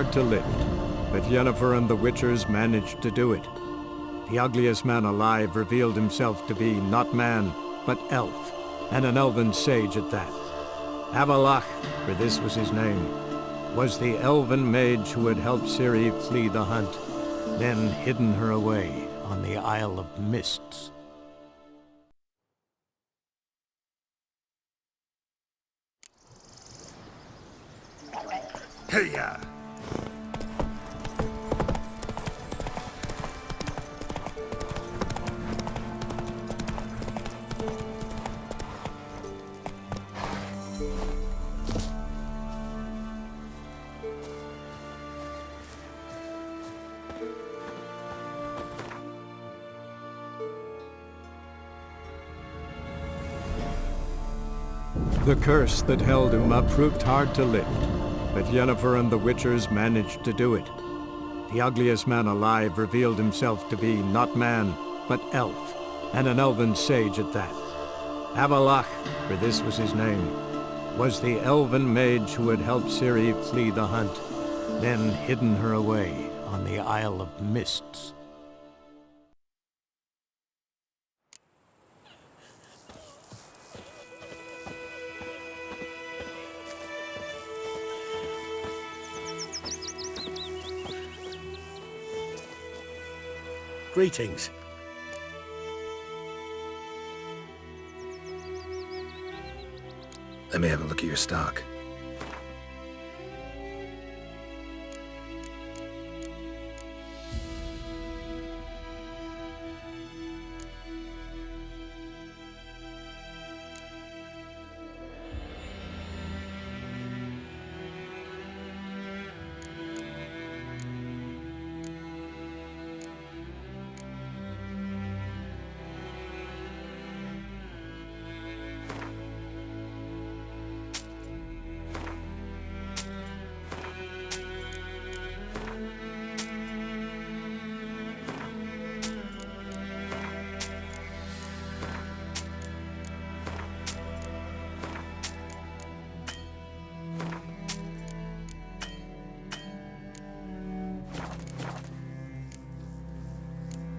hard to lift, but Yennefer and the Witchers managed to do it. The ugliest man alive revealed himself to be not man, but elf, and an elven sage at that. Avalach, for this was his name, was the elven mage who had helped Ciri flee the hunt, then hidden her away on the Isle of Mists. Hey-ya! The curse that held Uma proved hard to lift, but Yennefer and the Witchers managed to do it. The ugliest man alive revealed himself to be not man, but elf, and an elven sage at that. Avalach, for this was his name, was the elven mage who had helped Ciri flee the hunt, then hidden her away on the Isle of Mists. Greetings. Let me have a look at your stock.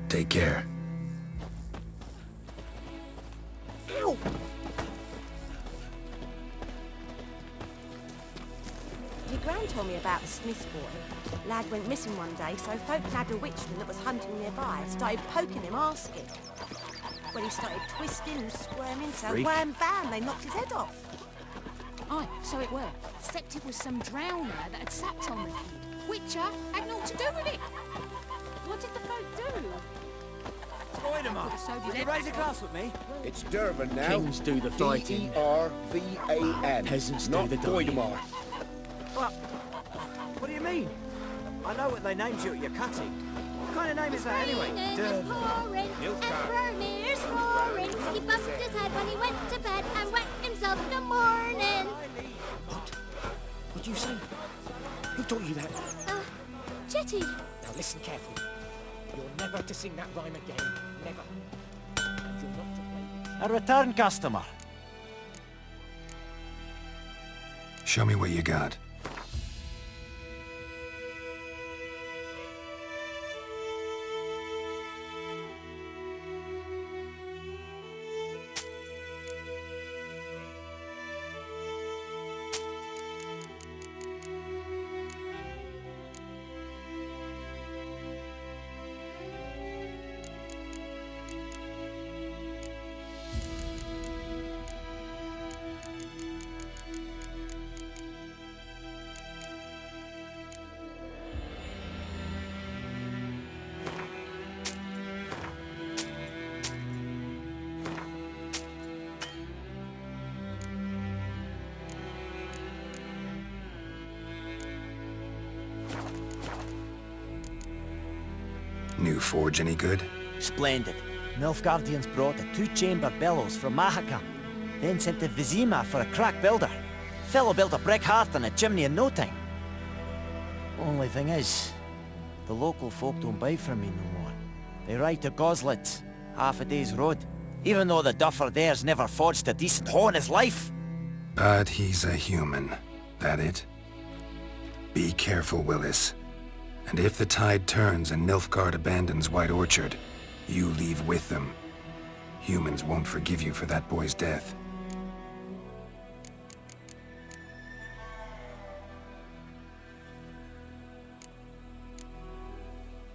Take care. Ow! Your gran told me about the Smith's boy. Lad went missing one day, so folk nabbed a witchman that was hunting nearby and started poking him, asking. When he started twisting and squirming, so Freak. wham bam, they knocked his head off. Aye, so it were. Except it was some drowner that had sapped on the kid. Witcher had naught to do with it. What did the folk do? So did You raise a glass with me? It's Dervan now. Kings do the fighting. D-E-R-V-A-N. Peasants not do the dying. Voidemar. What do you mean? I know what they named you at your cutting. What kind of name is that anyway? And pouring, and Vermeer's roaring. He bumped his head when he went to bed and wet himself in the morning. What? What do you say? Who taught you that? Jetty. Now listen carefully. You're never to sing that rhyme again. Never. And you're not to play. A return customer. Show me what you got. New forge any good? Splendid. Nilfgaardians brought a two-chamber bellows from Mahaka, then sent to Vizima for a crack builder. Fellow built a brick hearth and a chimney in no time. Only thing is, the local folk don't buy from me no more. They ride to Goslitz, half a day's road, even though the duffer there's never forged a decent hoe in his life. But he's a human. That it? Be careful, Willis. And if the tide turns and Nilfgaard abandons White Orchard, you leave with them. Humans won't forgive you for that boy's death.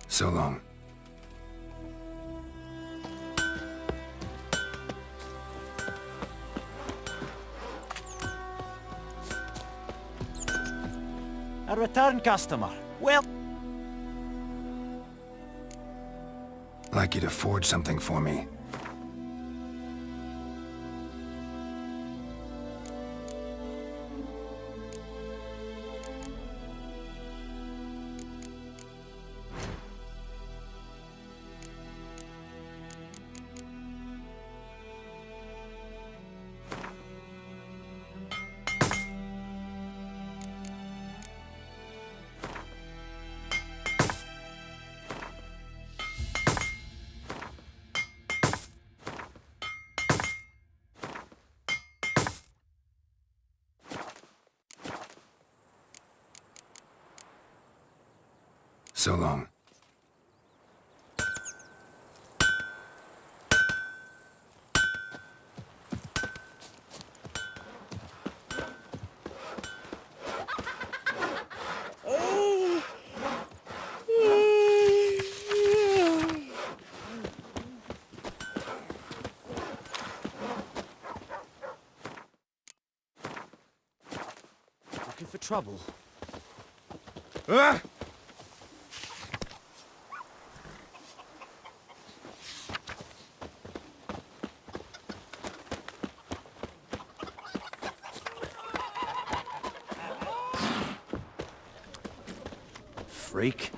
So long. A return customer. Well... I'd like you to forge something for me. So long. Looking for trouble? Freak.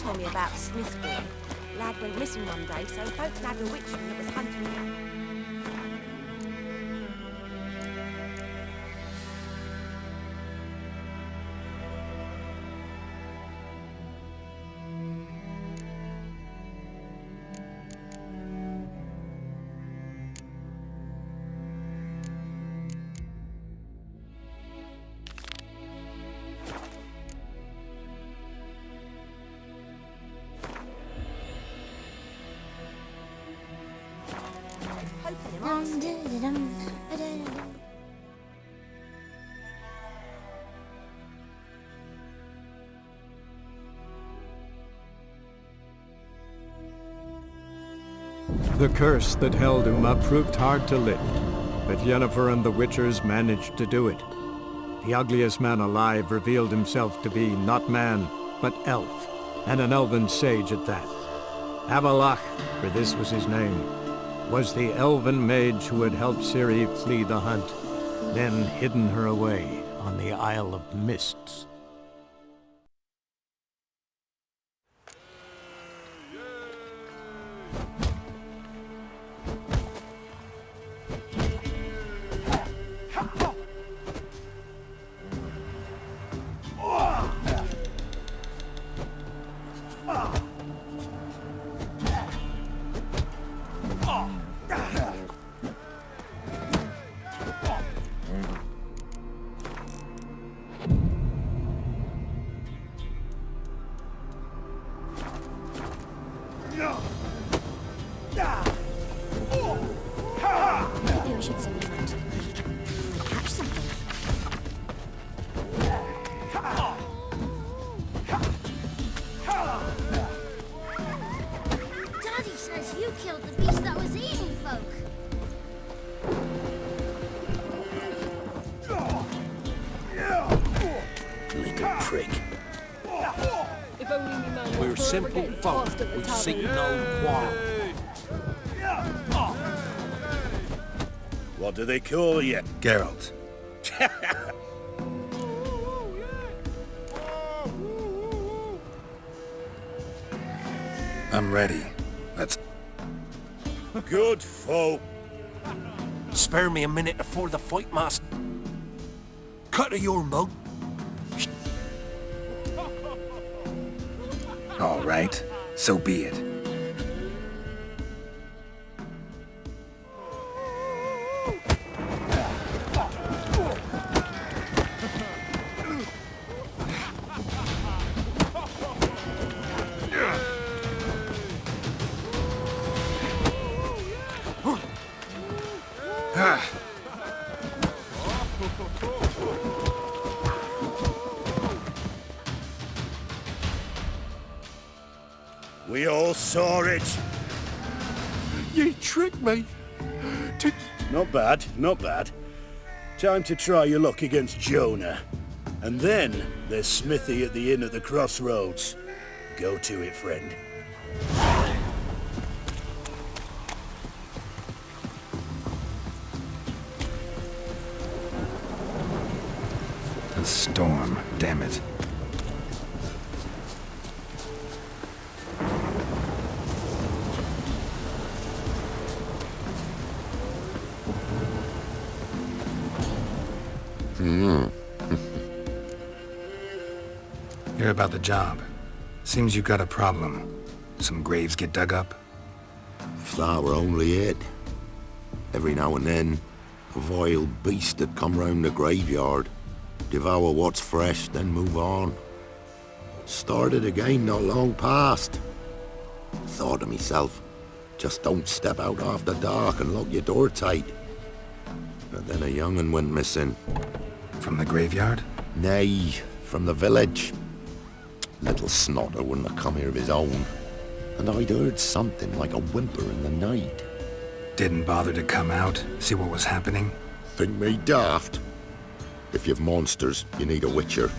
Told me about the Smith's boy. Lad went missing one day, so folk nabbed a witchman that was hunting him. The curse that held Uma proved hard to lift, but Yennefer and the Witchers managed to do it. The ugliest man alive revealed himself to be not man, but elf, and an elven sage at that. Avalach, for this was his name, was the elven mage who had helped Ciri flee the hunt, then hidden her away on the Isle of Mists. If only me man We're weren't simple getting folk. tossed at the We tavern. seek no quarrel. What do they call you? Geralt. I'm ready. Let's... Good folk. Spare me a minute before the fight, master. Cut of your mug. All right. So be it. We all saw it. You tricked me. Not bad, not bad. Time to try your luck against Jonah. And then there's Smithy at the inn at the crossroads. Go to it, friend. A storm, damn it. Hear about the job. Seems you got a problem. Some graves get dug up? If that were only it. Every now and then, a vile beast that come round the graveyard, devour what's fresh, then move on. Started again not long past. Thought to myself, just don't step out after dark and lock your door tight. But then a young'un went missing. From the graveyard? Nay, from the village. Little snotter wouldn't have come here of his own. And I'd heard something like a whimper in the night. Didn't bother to come out, see what was happening? Think me daft? If you've monsters, you need a witcher.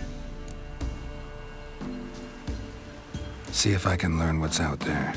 See if I can learn what's out there.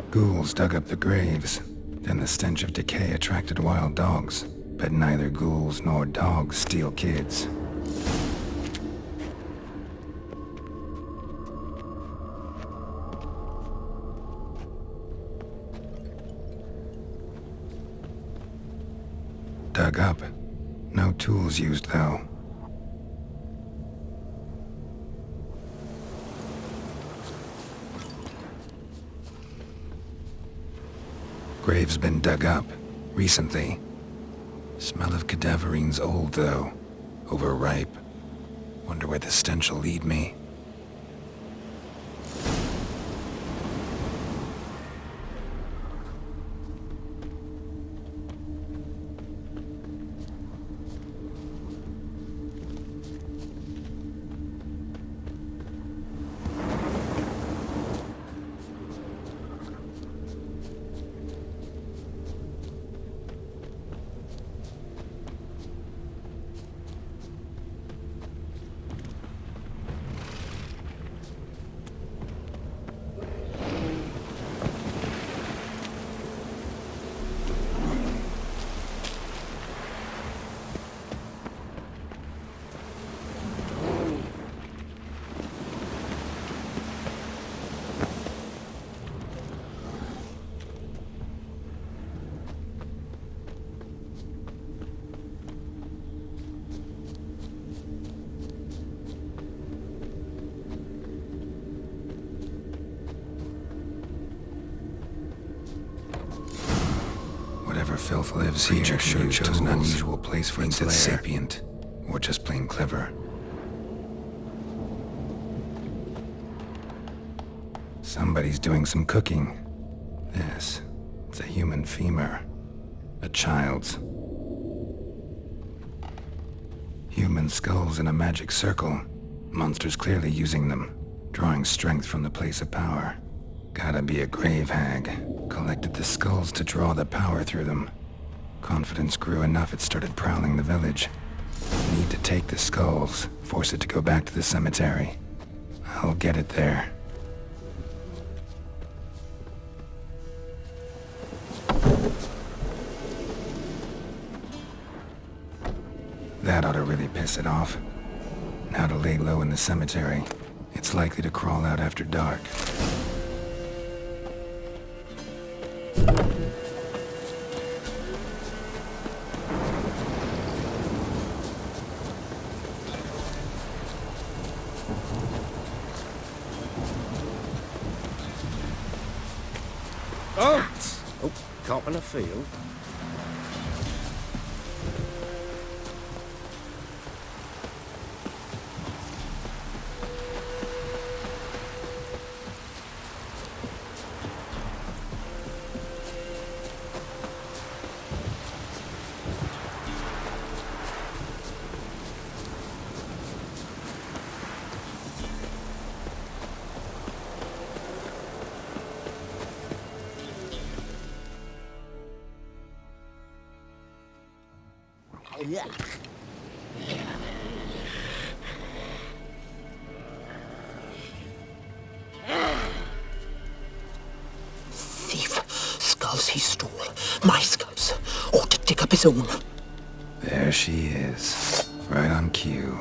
Ghouls dug up the graves. Then the stench of decay attracted wild dogs. But neither ghouls nor dogs steal kids. Dug up. No tools used, though. Grave's been dug up. Recently. Smell of cadaverine's old, though. Overripe. Wonder where the stench will lead me. Whatever filth lives here sure chose an unusual place for its lair. Sapient, or just plain clever. Somebody's doing some cooking. This, it's a human femur. A child's. Human skulls in a magic circle. Monsters clearly using them, drawing strength from the place of power. Gotta be a grave hag. Collected the skulls to draw the power through them. Confidence grew enough it started prowling the village. Need to take the skulls, force it to go back to the cemetery. I'll get it there. That ought to really piss it off. Now to lay low in the cemetery. It's likely to crawl out after dark. Oh, cop in a field. Thief. Skulls he stole. My skulls. Ought to dig up his own. There she is. Right on cue.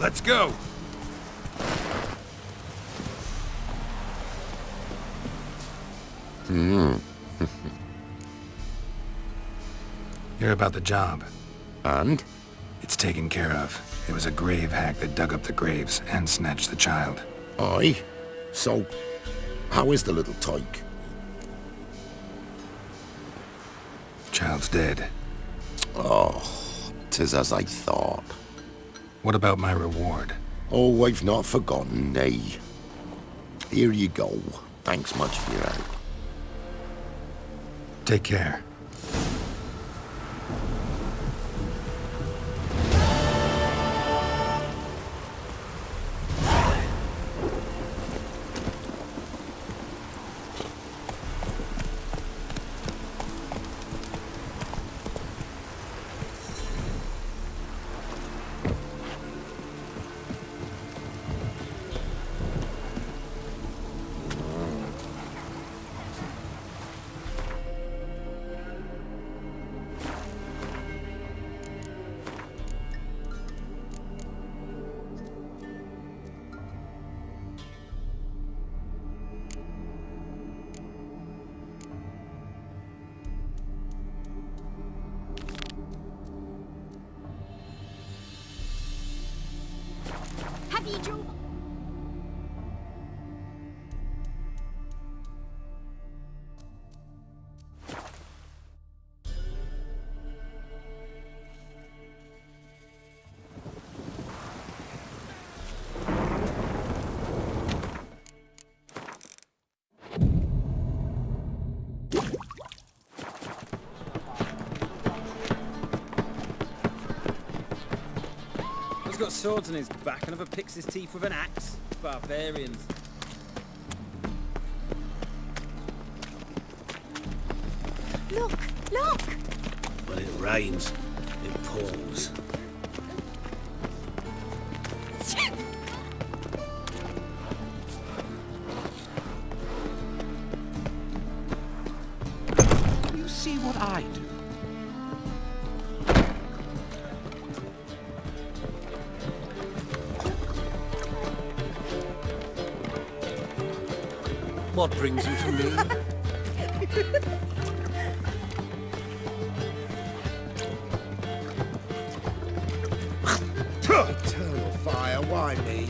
Let's go! Hear about the job. And? It's taken care of. It was a grave hag that dug up the graves and snatched the child. Aye? So, how is the little tyke? Child's dead. Oh, 'tis as I thought. What about my reward? Oh, I've not forgotten, nay. Here you go. Thanks much for your help. Take care. Have you drove? He's got swords on his back and never picks his teeth with an axe. Barbarians. Look! Look! When it rains, it pours. You see what I do? What brings you to me? Eternal fire, why me?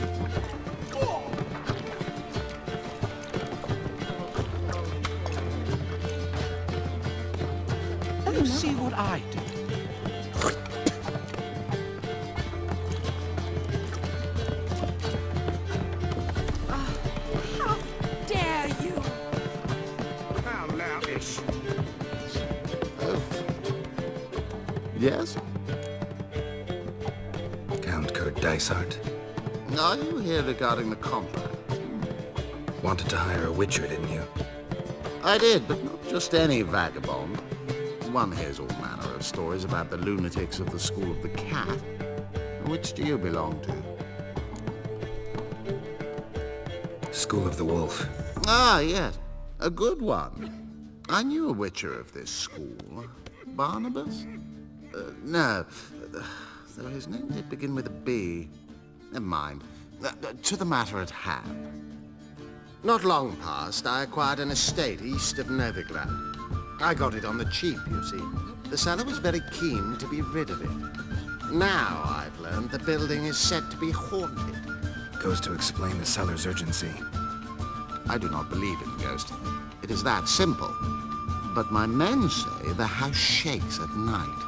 You see what I do? How dare you! How loutish. Yes? Count Kurt Dysart. Are you here regarding the contract? Wanted to hire a witcher, didn't you? I did, but not just any vagabond. One hears all manner of stories about the lunatics of the School of the Cat. Which do you belong to? School of the Wolf. Ah, yes. A good one. I knew a witcher of this school. Barnabas? No. Though his name did begin with a B. Never mind. To the matter at hand. Not long past, I acquired an estate east of Novigrad. I got it on the cheap, you see. The seller was very keen to be rid of it. Now I've learned the building is said to be haunted. Goes to explain the seller's urgency. I do not believe in ghosts. It is that simple. But my men say the house shakes at night.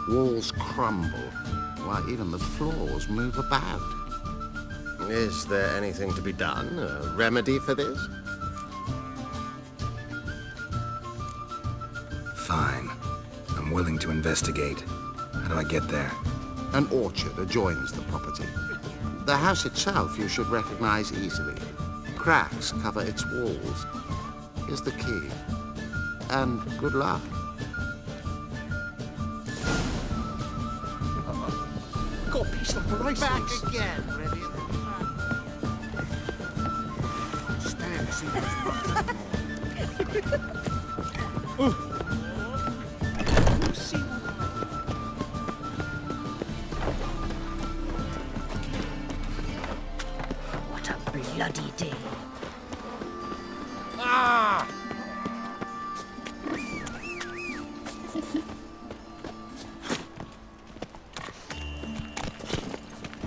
Walls crumble. Why, even the floors move about. Is there anything to be done? A remedy for this? Fine. I'm willing to investigate. How do I get there? An orchard adjoins the property. The house itself you should recognize easily. Cracks cover its walls. Here's the key. And good luck. Got a piece of bracelets. Back again, ready? Stand, see those You see what bloody day. Ah!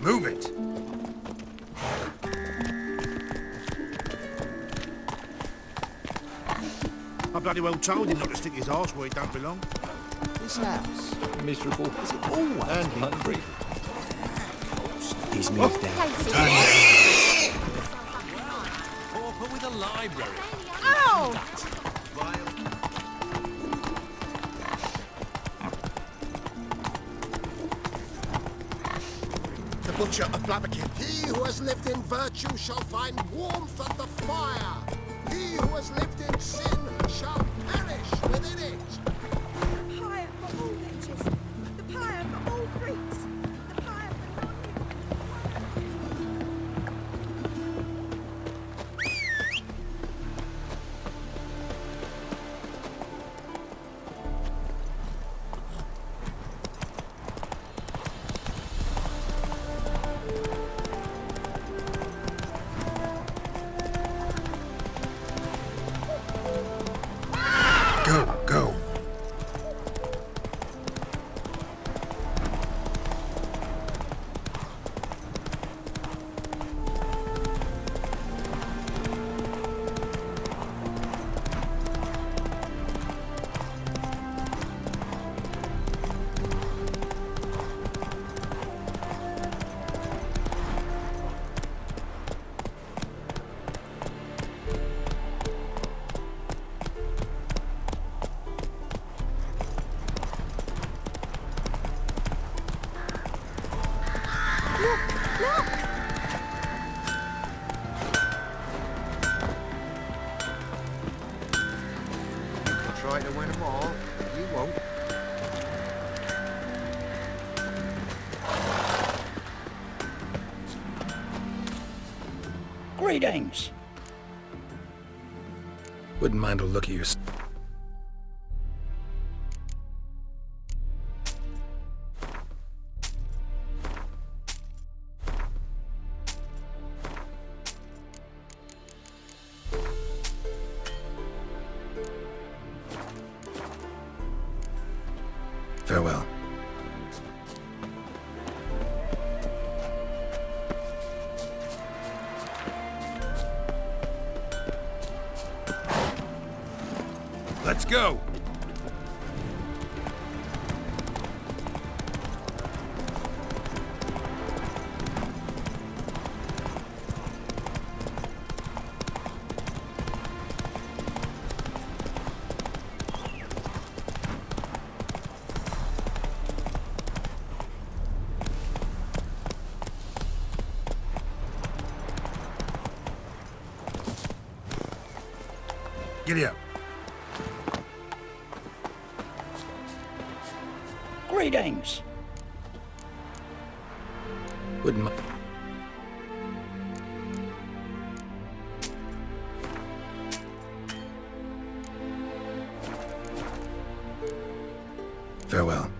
Move it! I bloody well told him not to stick his arse where he don't belong. This house, Miserable. is it always And been hungry. He's moved out. Pauper with a library. Ow! The Butcher of Blaviken. He who has lived in virtue shall find warmth at the fire. He who has lived in sin shall perish within it. The pyre for all witches. The pyre for all freaks. The pyre for Go, go! Try to win them all. You won't. Greetings. Wouldn't mind a look at your... Farewell. Let's go! Giddy up. Greetings. Wouldn't mind... Farewell.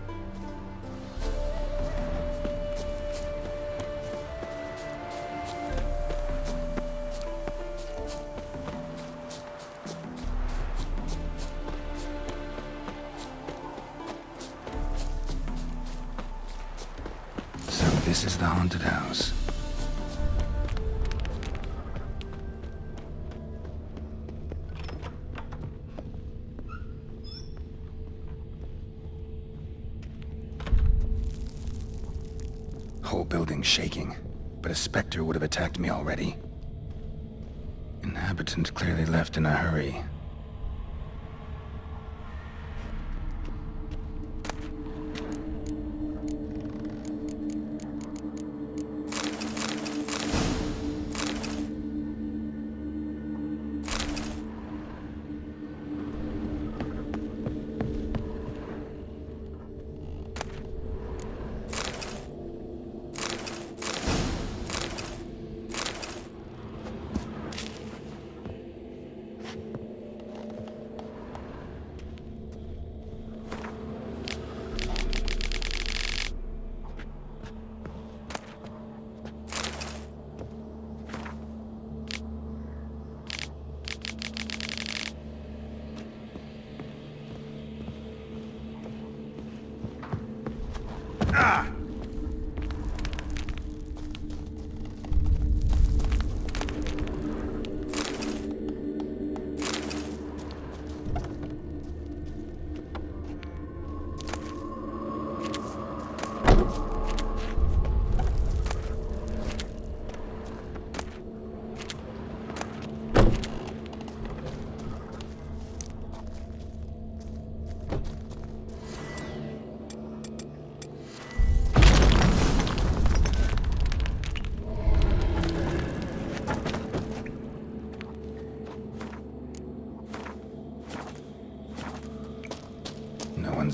So this is the haunted house. Whole building shaking, but a specter would have attacked me already. Inhabitant clearly left in a hurry.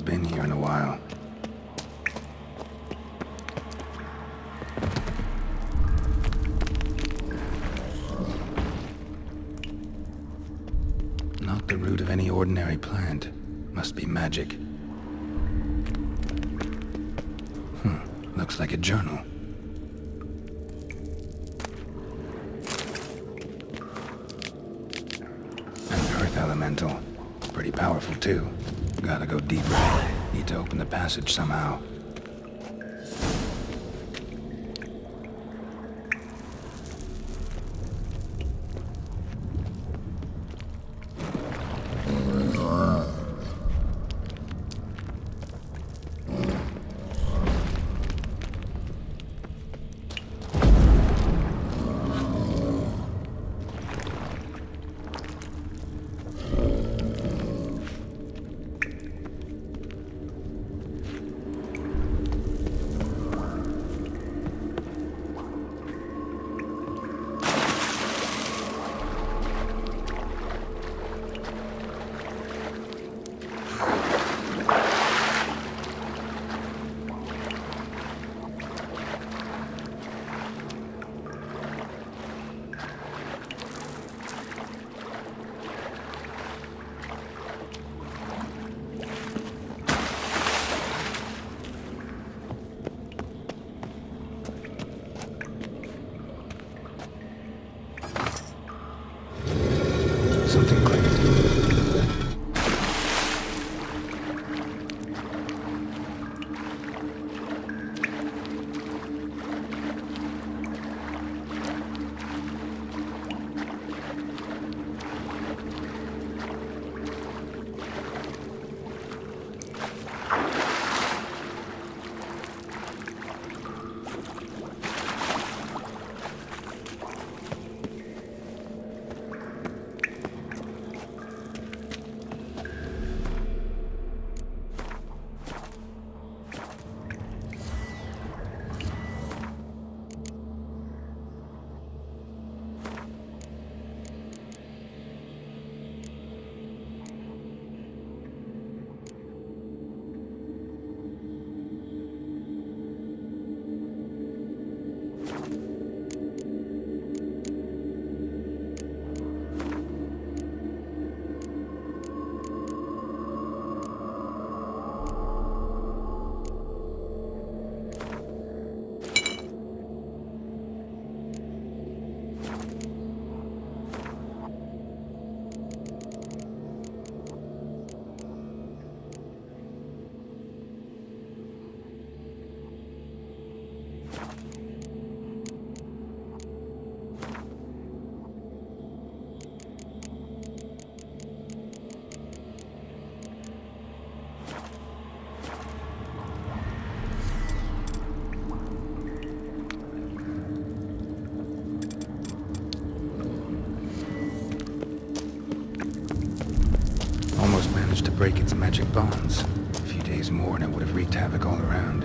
been here in a while. Not the root of any ordinary plant. Must be magic. Looks like a journal. An earth elemental. Pretty powerful too. Gotta go deeper. Need to open the passage somehow. Something clicked. To break its magic bonds. A few days more and it would have wreaked havoc all around.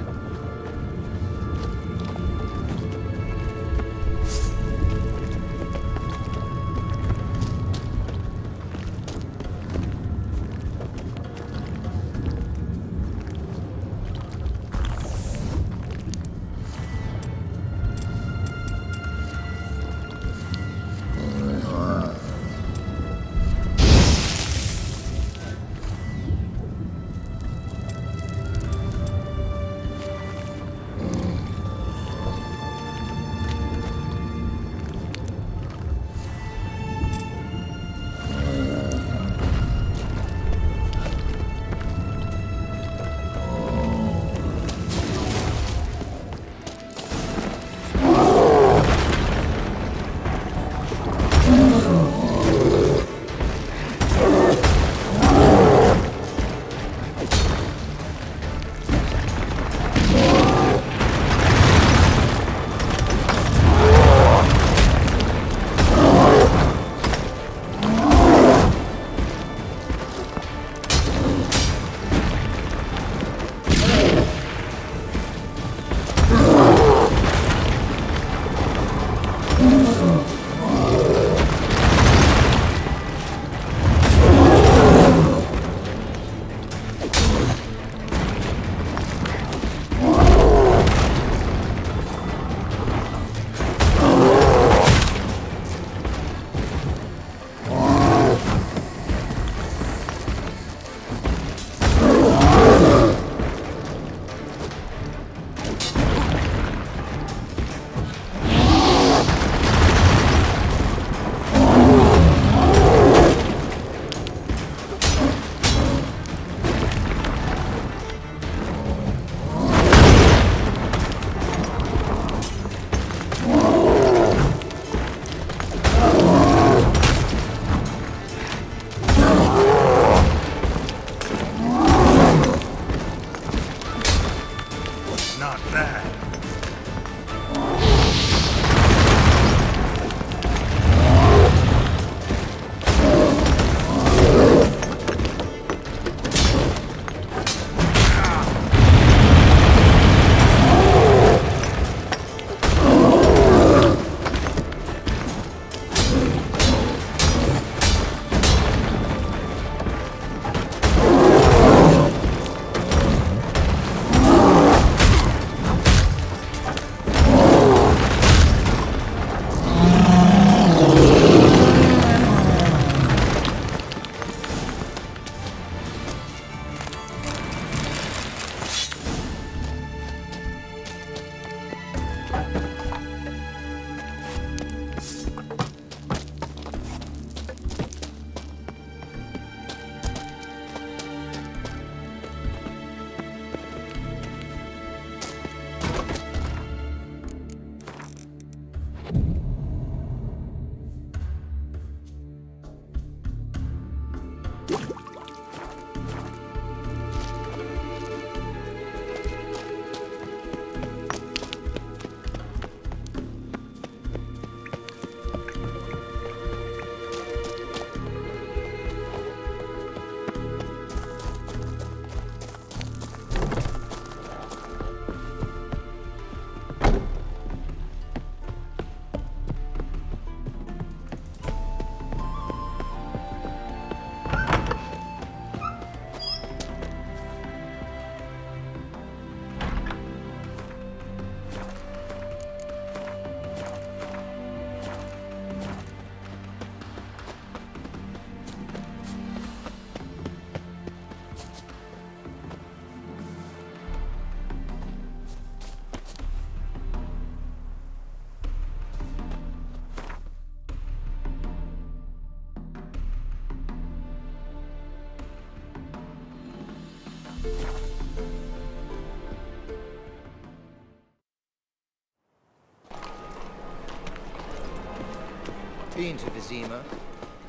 Been to Vizima.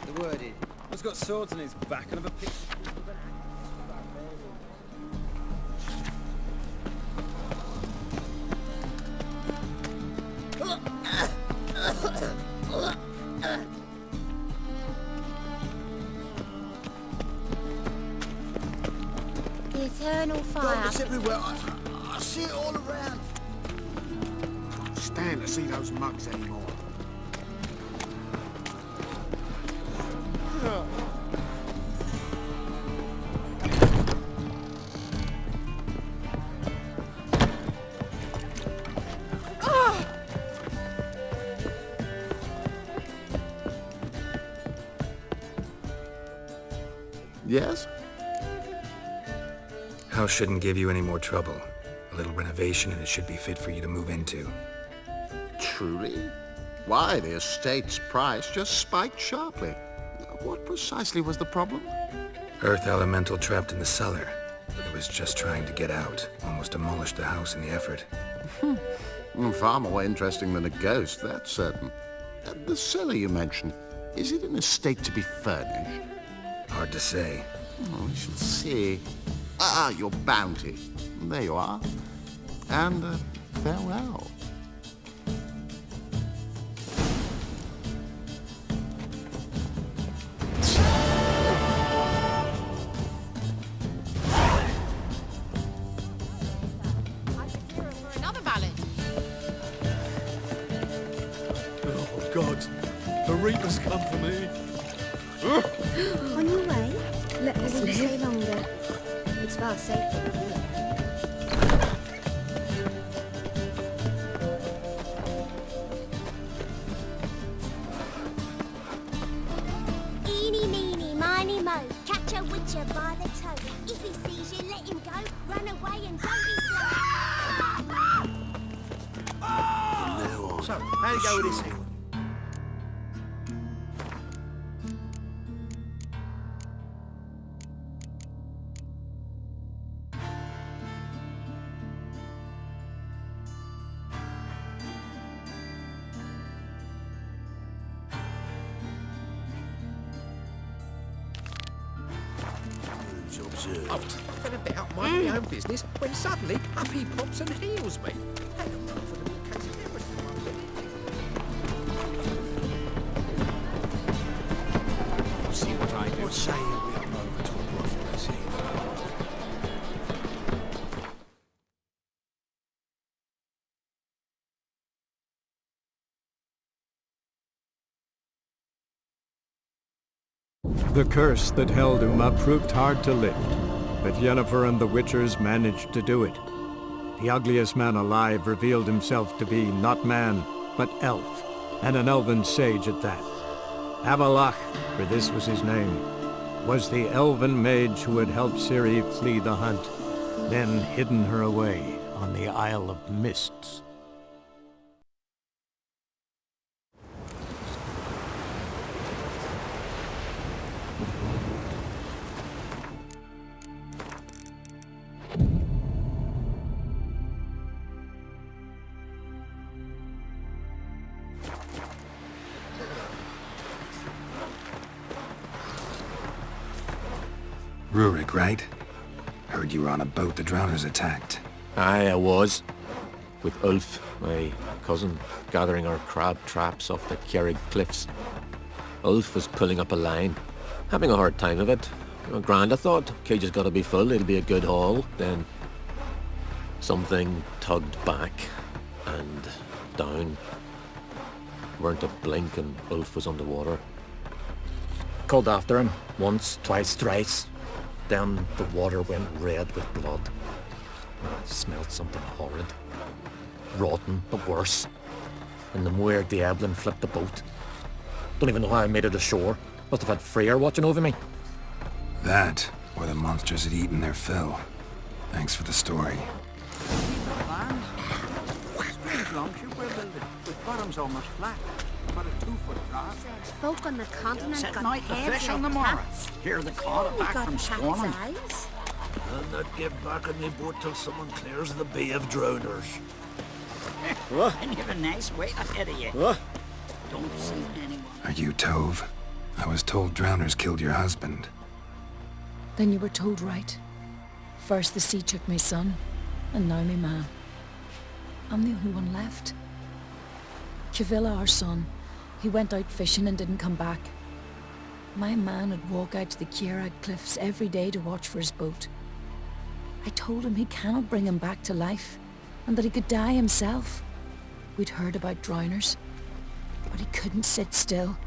The word is... He's got swords in his back and have a picture. The eternal fire. Darkness everywhere. I see it all around. Can't stand to see those mugs anymore. Yes? House shouldn't give you any more trouble. A little renovation and it should be fit for you to move into. Truly? Why, the estate's price just spiked sharply. What precisely was the problem? Earth elemental trapped in the cellar. It was just trying to get out. Almost demolished the house in the effort. Far more interesting than a ghost, that's certain. The cellar you mentioned, is it an estate to be furnished? Hard to say. Oh, we shall see. Ah, your bounty. There you are. And farewell. Another ballad. Oh, God. The Reaper's come for me. On your way? Let us stay longer. It's far safer. Eeny, meeny, miny, mo. Catch a witcher by the toe. If he sees you, let him go. Run away and don't be slow. So, how'd it go with this thing? I was having a bit out minding my own business when suddenly up he pops and heals me. Hang on for the case of everything. See what I do. What say you we up over to a brothel, I see? The curse that held Uma proved hard to lift, but Yennefer and the Witchers managed to do it. The ugliest man alive revealed himself to be not man, but elf, and an elven sage at that. Avalach, for this was his name, was the elven mage who had helped Ciri flee the hunt, then hidden her away on the Isle of Mists. Rurik, right? Heard you were on a boat the drowners attacked. Aye, I was. With Ulf, my cousin, gathering our crab traps off the Kjerrig cliffs. Ulf was pulling up a line, having a hard time of it. Grand, I thought. Cage has got to be full, it'll be a good haul. Then something tugged back and down. Weren't a blink and Ulf was underwater. Called after him, once, twice, thrice. Then the water went red with blood. I smelled something horrid. Rotten, but worse. And the Muir Diablin flipped the boat. Don't even know how I made it ashore. Must have had Freyr watching over me. That, or the monsters had eaten their fill. Thanks for the story. Strange longship we're building, with bottoms almost flat. About a 2-foot drop. Folk on the continent Set got night the heads fish like on the morrow. cats. Hear the call We back got from cat's spawning. eyes. I'll not get back on my boat till someone clears the bay of drowners. And you have a nice way ahead of you. What? Don't see anyone. Are you Tove? I was told drowners killed your husband. Then you were told right. First the sea took my son, and now my man. I'm the only one left. Cavilla, our son, he went out fishing and didn't come back. My man would walk out to the Kierag cliffs every day to watch for his boat. I told him he cannot bring him back to life, and that he could die himself. We'd heard about drowners, but he couldn't sit still.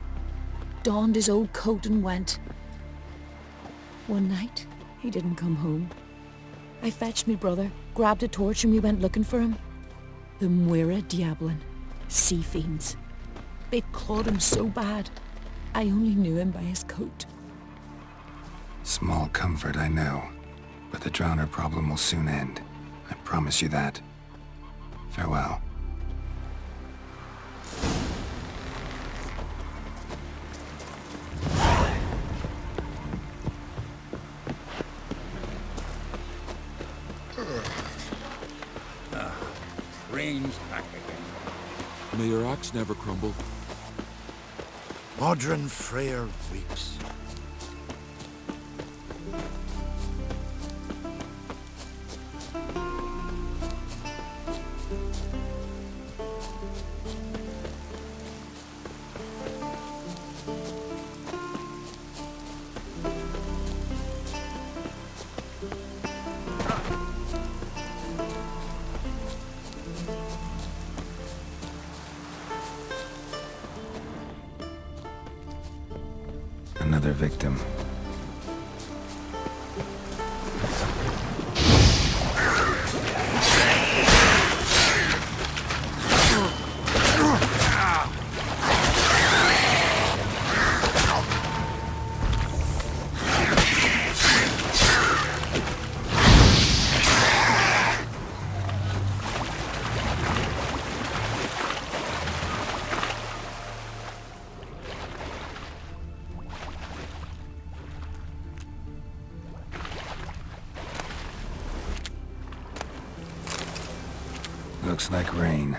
Donned his old coat and went. One night, he didn't come home. I fetched me brother, grabbed a torch, and we went looking for him. The Muira Diablin, sea fiends. They'd clawed him so bad, I only knew him by his coat. Small comfort, I know. But the drowner problem will soon end. I promise you that. Farewell. Rain's back again. May your axe never crumble. Modern Freyr weeps. Another victim. Looks like rain.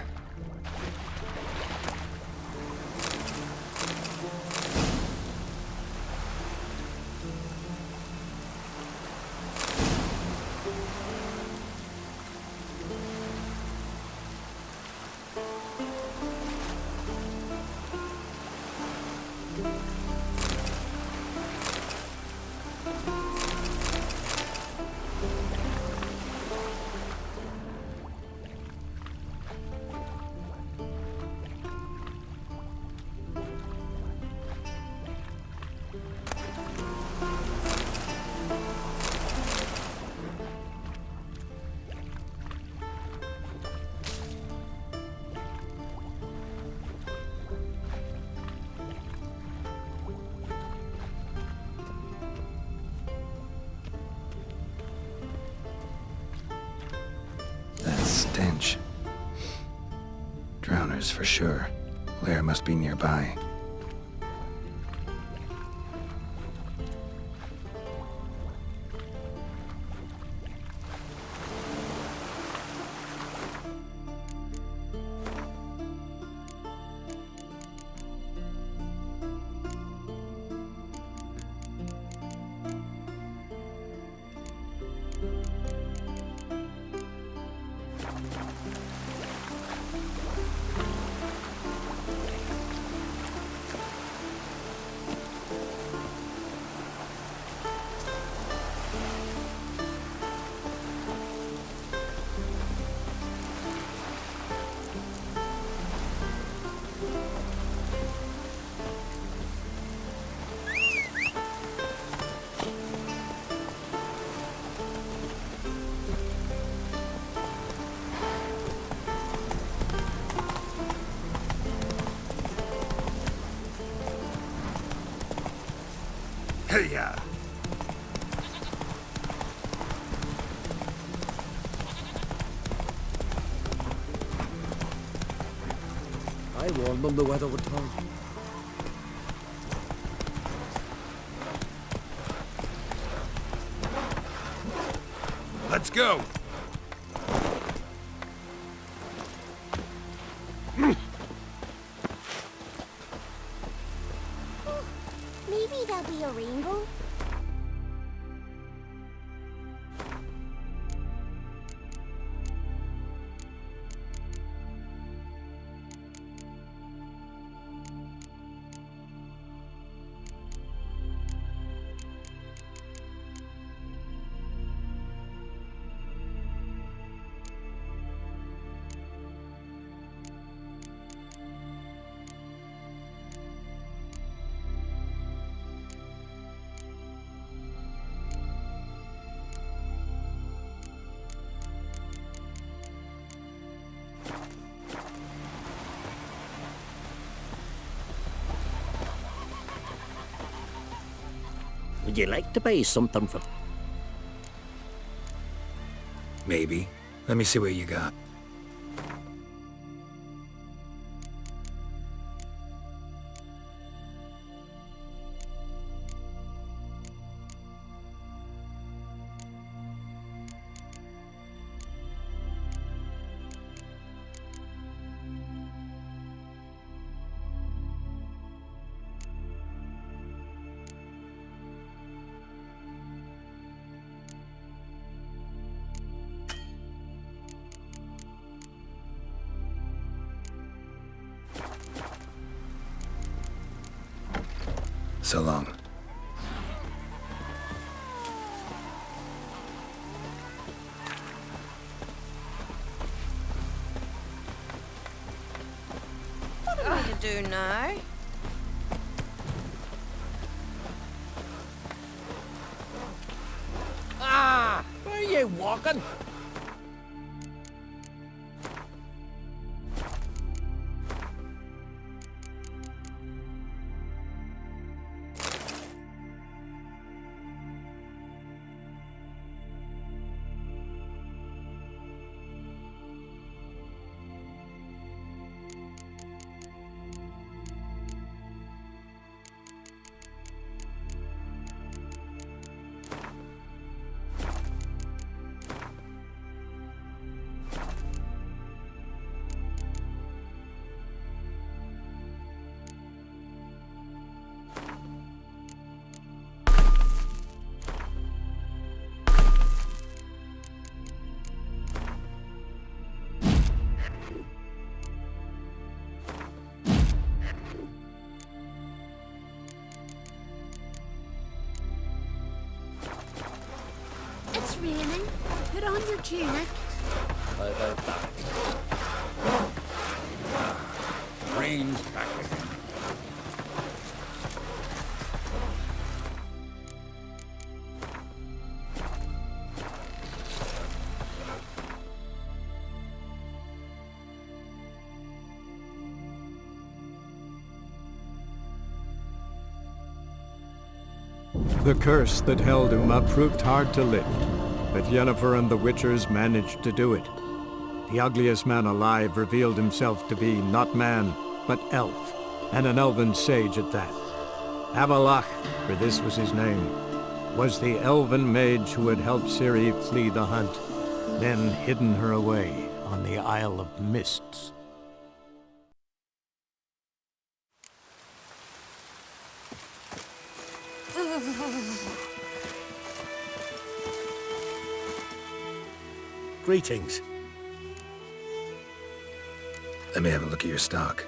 Stench. Drowners for sure. Lair must be nearby. Hey-ya! I warned them the weather would turn. Let's go! Maybe there'll be a rainbow. Would you like to buy something from... Maybe. Let me see what you got. So long. What am I to do now? Ah! Where are you walking? It's raining. Put on your tunic. How about that? Rain's back again. The curse that held Uma proved hard to lift, but Yennefer and the Witchers managed to do it. The ugliest man alive revealed himself to be not man, but elf, and an elven sage at that. Avalach, for this was his name, was the elven mage who had helped Ciri flee the hunt, then hidden her away on the Isle of Mists. Greetings. Let me have a look at your stock.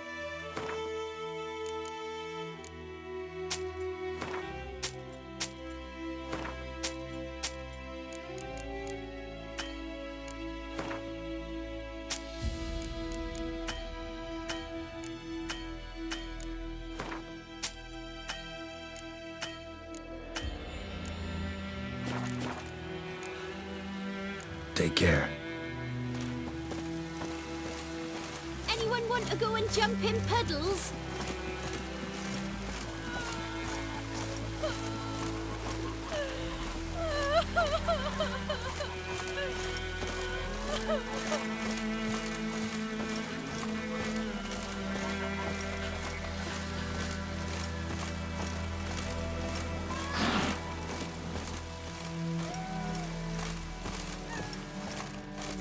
Take care. Anyone want to go and jump in puddles?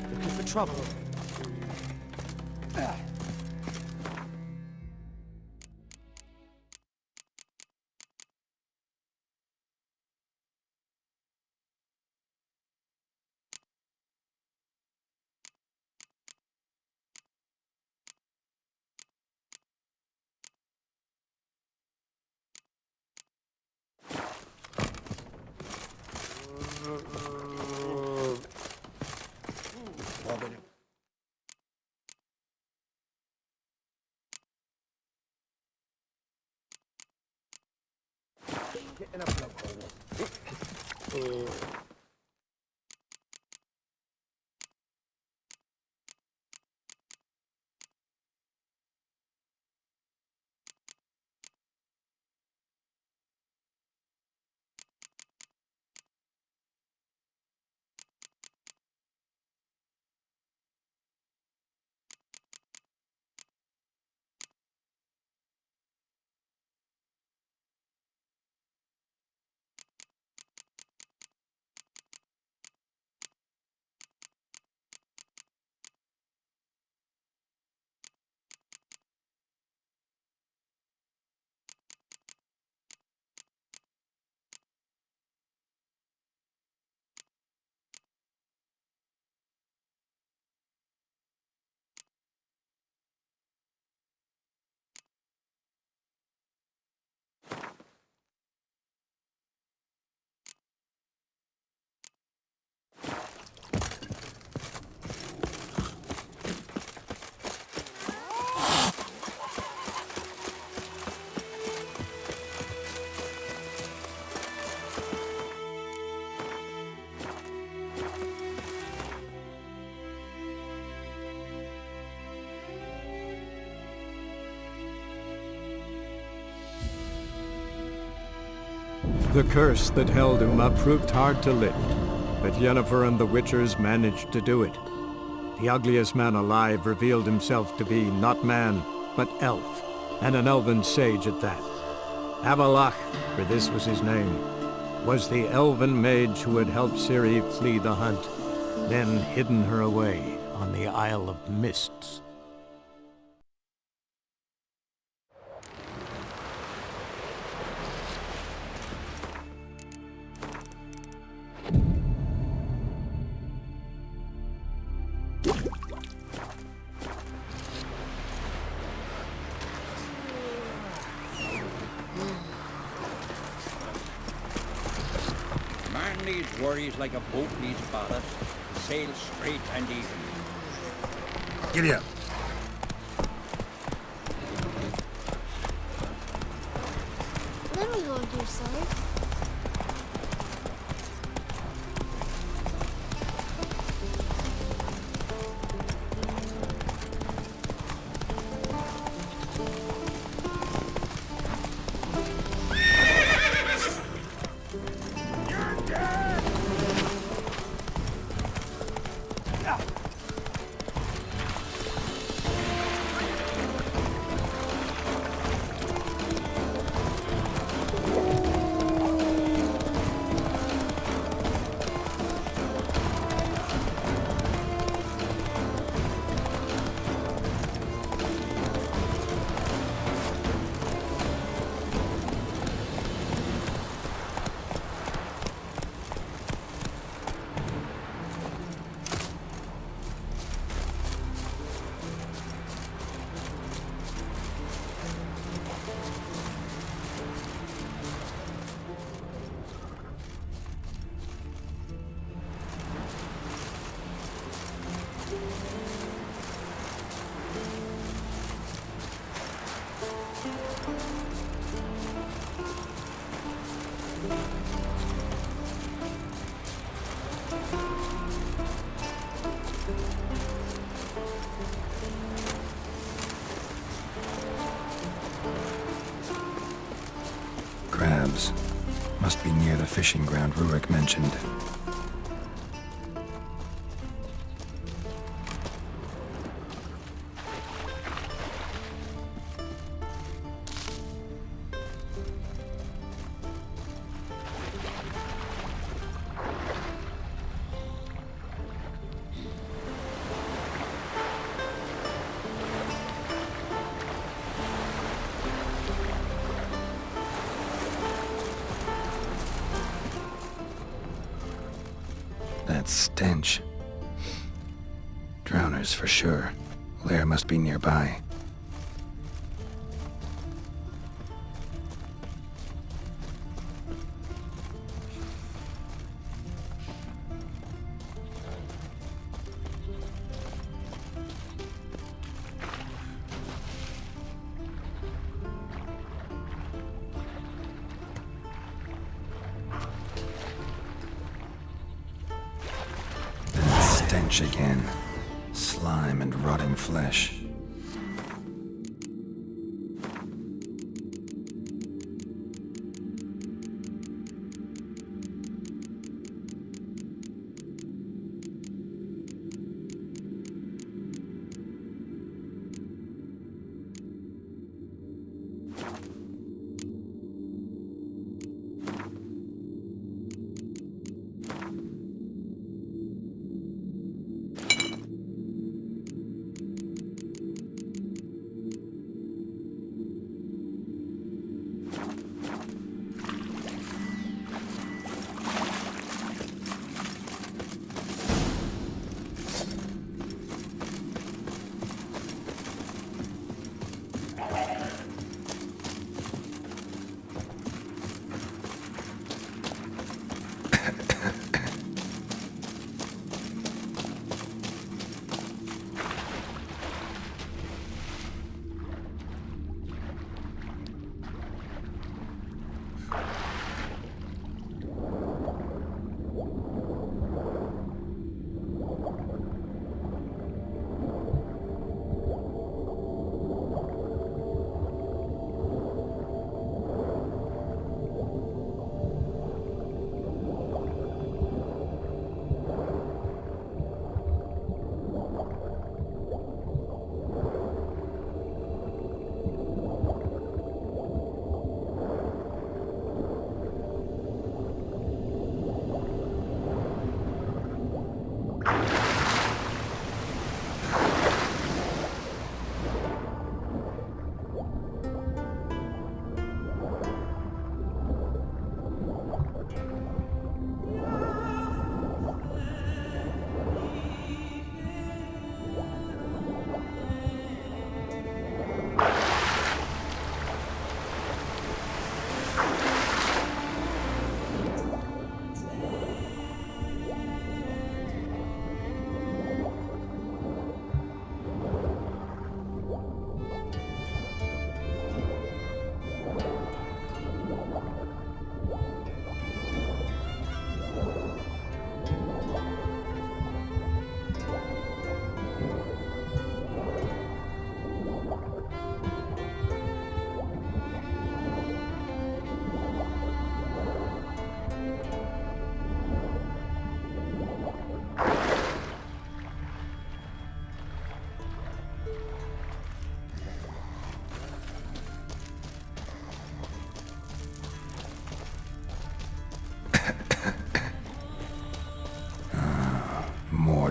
Looking for trouble? Get in a blowhole. The curse that held Uma proved hard to lift, but Yennefer and the Witchers managed to do it. The ugliest man alive revealed himself to be not man, but elf, and an elven sage at that. Avalach, for this was his name, was the elven mage who had helped Ciri flee the hunt, then hidden her away on the Isle of Mists. Man needs worries like a boat needs ballast. Sail straight and easy. Giddy up. Let me hold your sword. Crabs. Must be near the fishing ground Rurik mentioned. That stench. Drowners for sure. Lair must be nearby. stench again. Slime and rotting flesh.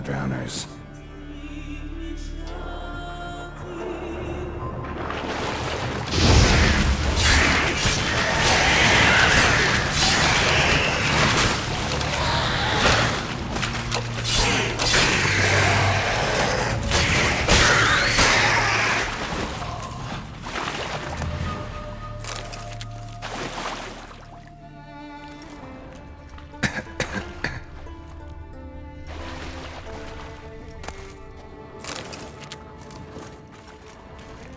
Drowners.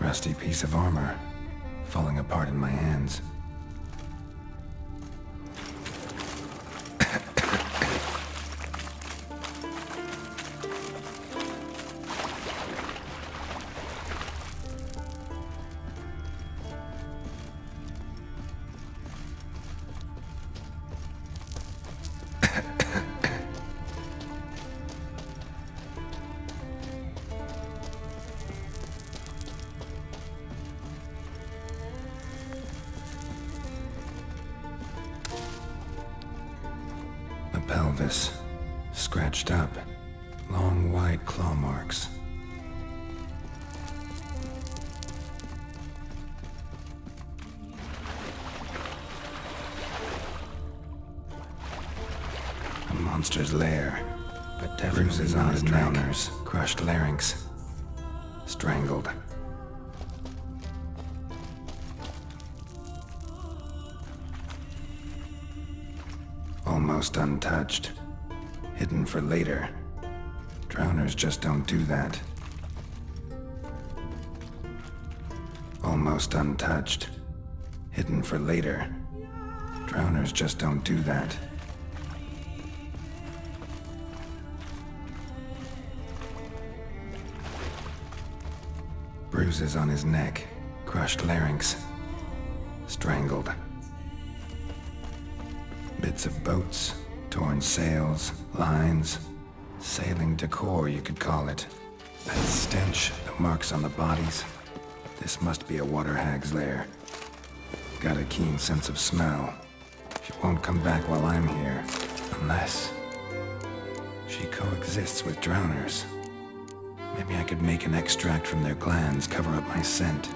Rusty piece of armor, falling apart in my hands. Pelvis, scratched up, long wide claw marks. A monster's lair, but bruises on his drowners, crushed larynx, strangled. Almost untouched. Hidden for later. Drowners just don't do that. Almost untouched. Hidden for later. Drowners just don't do that. Bruises on his neck, crushed larynx, strangled. Bits of boats, torn sails, lines, sailing decor you could call it. That stench, the marks on the bodies. This must be a water hag's lair. Got a keen sense of smell. She won't come back while I'm here, unless she coexists with drowners. Maybe I could make an extract from their glands cover up my scent.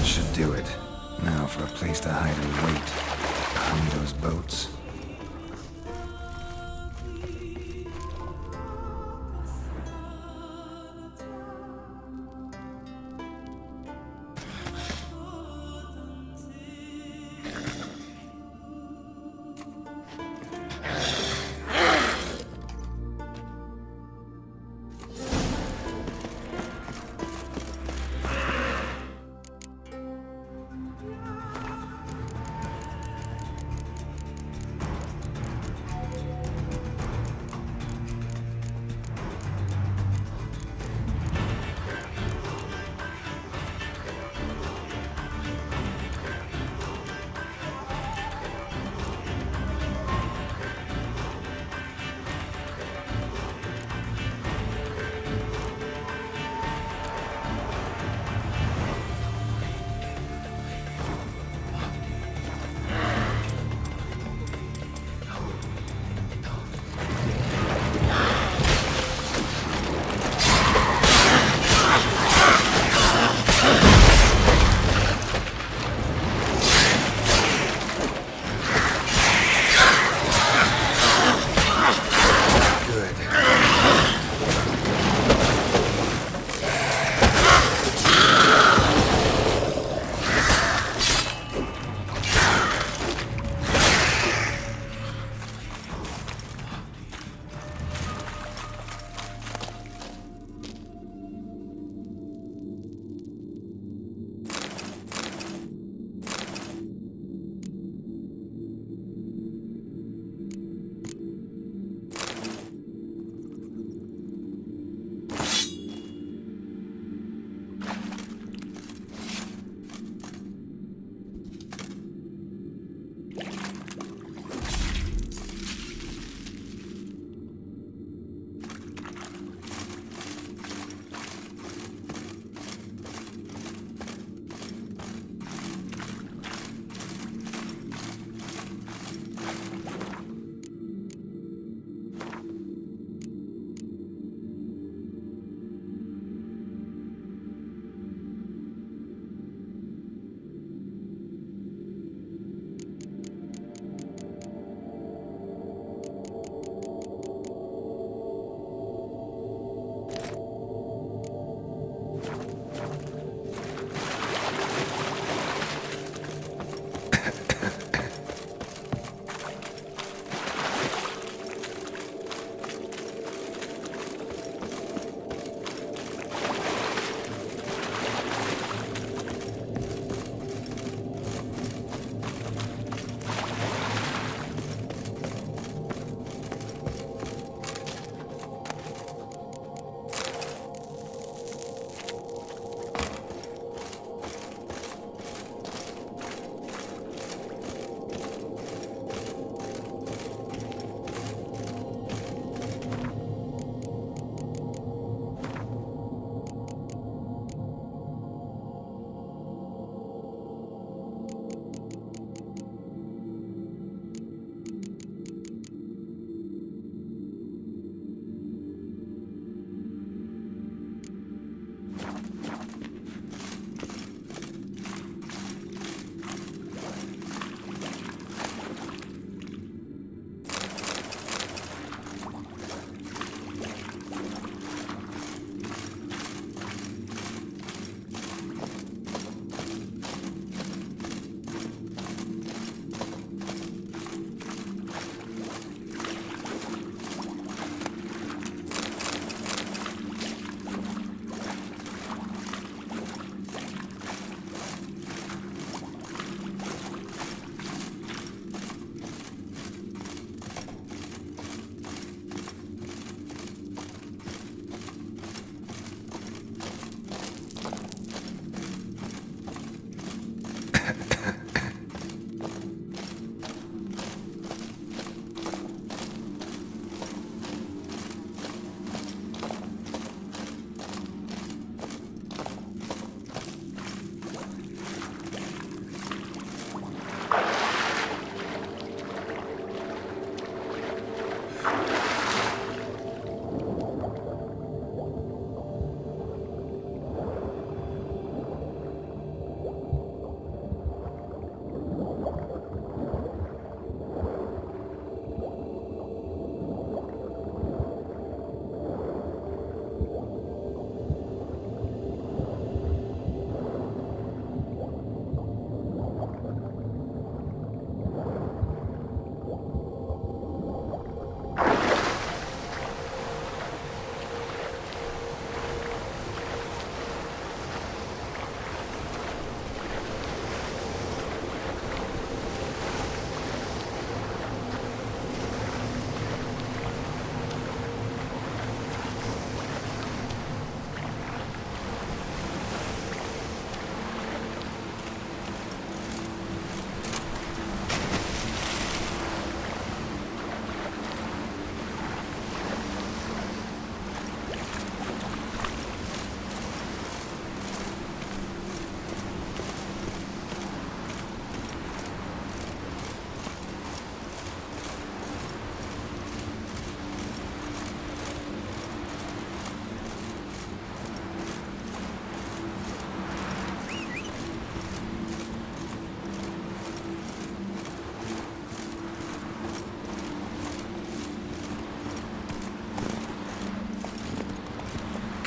Should do it. Now for a place to hide and wait. Behind those boats.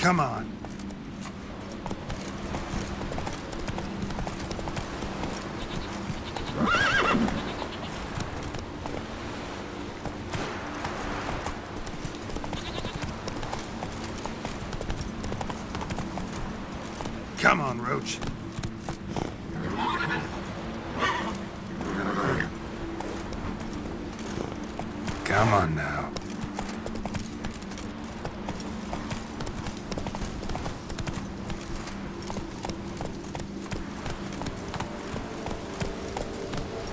Come on. Come on, Roach. Come on now.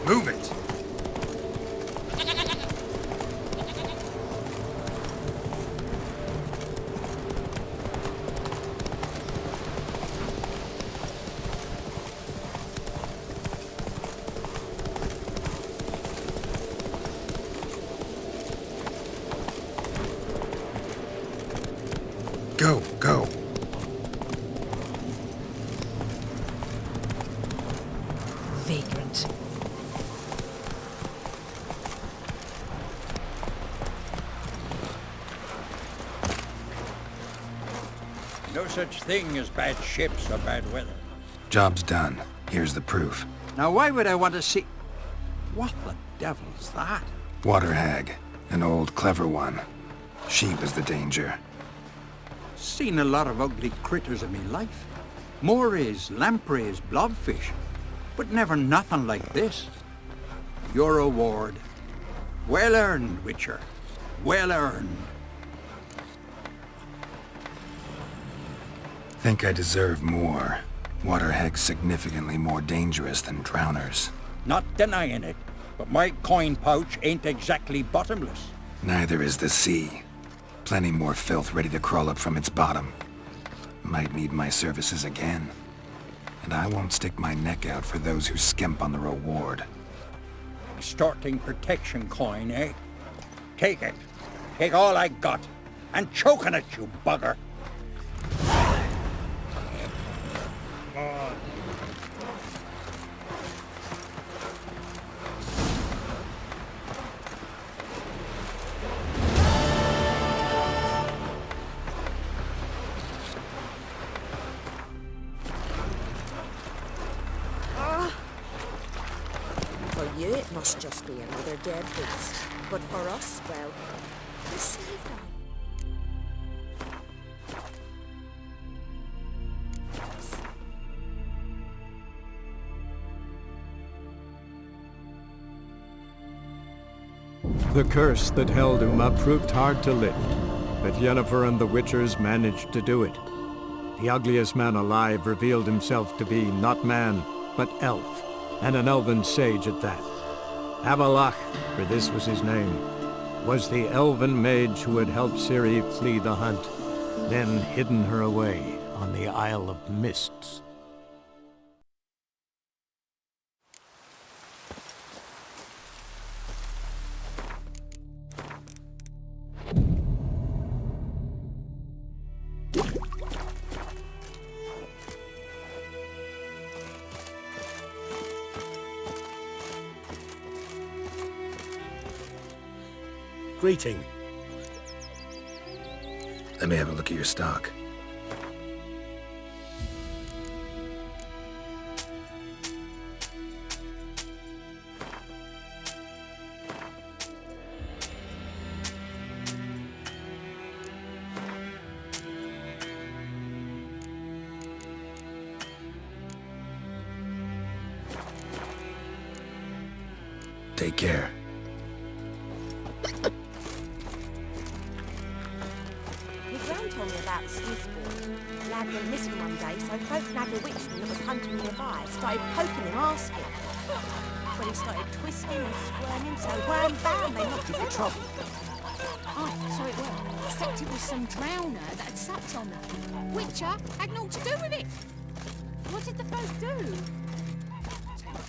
Move it. Go, go. Vagrant. No such thing as bad ships or bad weather. Job's done. Here's the proof. Now why would I want to see... What the devil's that? Water hag. An old, clever one. She was the danger. Seen a lot of ugly critters in me life. Morays, lampreys, blobfish. But never nothing like this. Your reward. Well earned, Witcher. Well earned. Think I deserve more. Water hag's significantly more dangerous than drowners. Not denying it, but my coin pouch ain't exactly bottomless. Neither is the sea. Plenty more filth ready to crawl up from its bottom. Might need my services again. And I won't stick my neck out for those who skimp on the reward. Extorting protection coin, eh? Take it. Take all I got. And choke on it, you bugger. For you, it must just be another dead beast. But for us, well, the saved them. The curse that held Uma proved hard to lift, but Yennefer and the Witchers managed to do it. The ugliest man alive revealed himself to be not man, but elf, and an elven sage at that. Avalach, for this was his name, was the elven mage who had helped Ciri flee the hunt, then hidden her away on the Isle of Mists. Greeting. Let me have a look at your stock. Take care. Told me about the smith's boy. Lad went missing one day, so folk nabbed a witchman that was hunting nearby, started poking him, asking. When he started twisting and squirming, so wham bam, they knocked him for trouble. Aye, so it were. Except it was some drowner that had sapped on them. Witcher had naught to do with it. What did the folk do?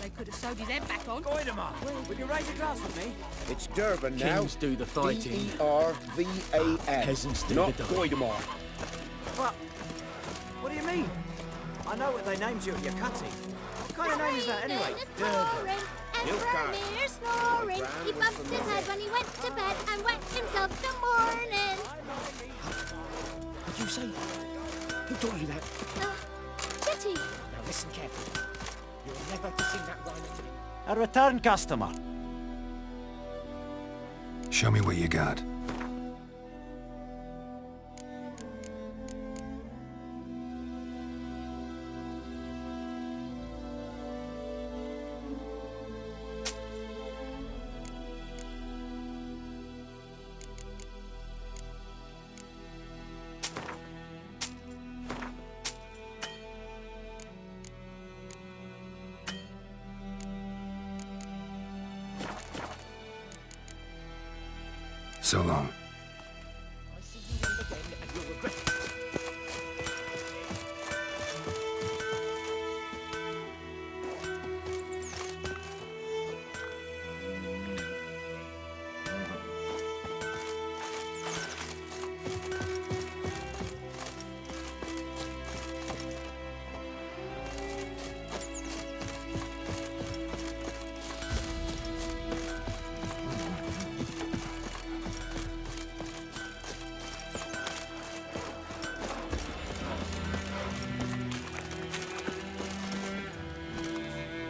They could have sewed his head back on. Goidemar, will you raise a glass with me? It's Durban now. Kings do the fighting. D-E-R-V-A-N. Peasants do not the dying. Goidemar. What do you mean? I know what they named you at your cutty. What kind of name is that anyway? Snoring, and Vermeer snoring. He bumped his head when he went to bed and wet himself the morning. What'd you say? Don't do that. Jetty! Now listen carefully. You're never to sing that rhyme again. A return customer. Show me what you got. So long. I see you leave again and you'll regret it.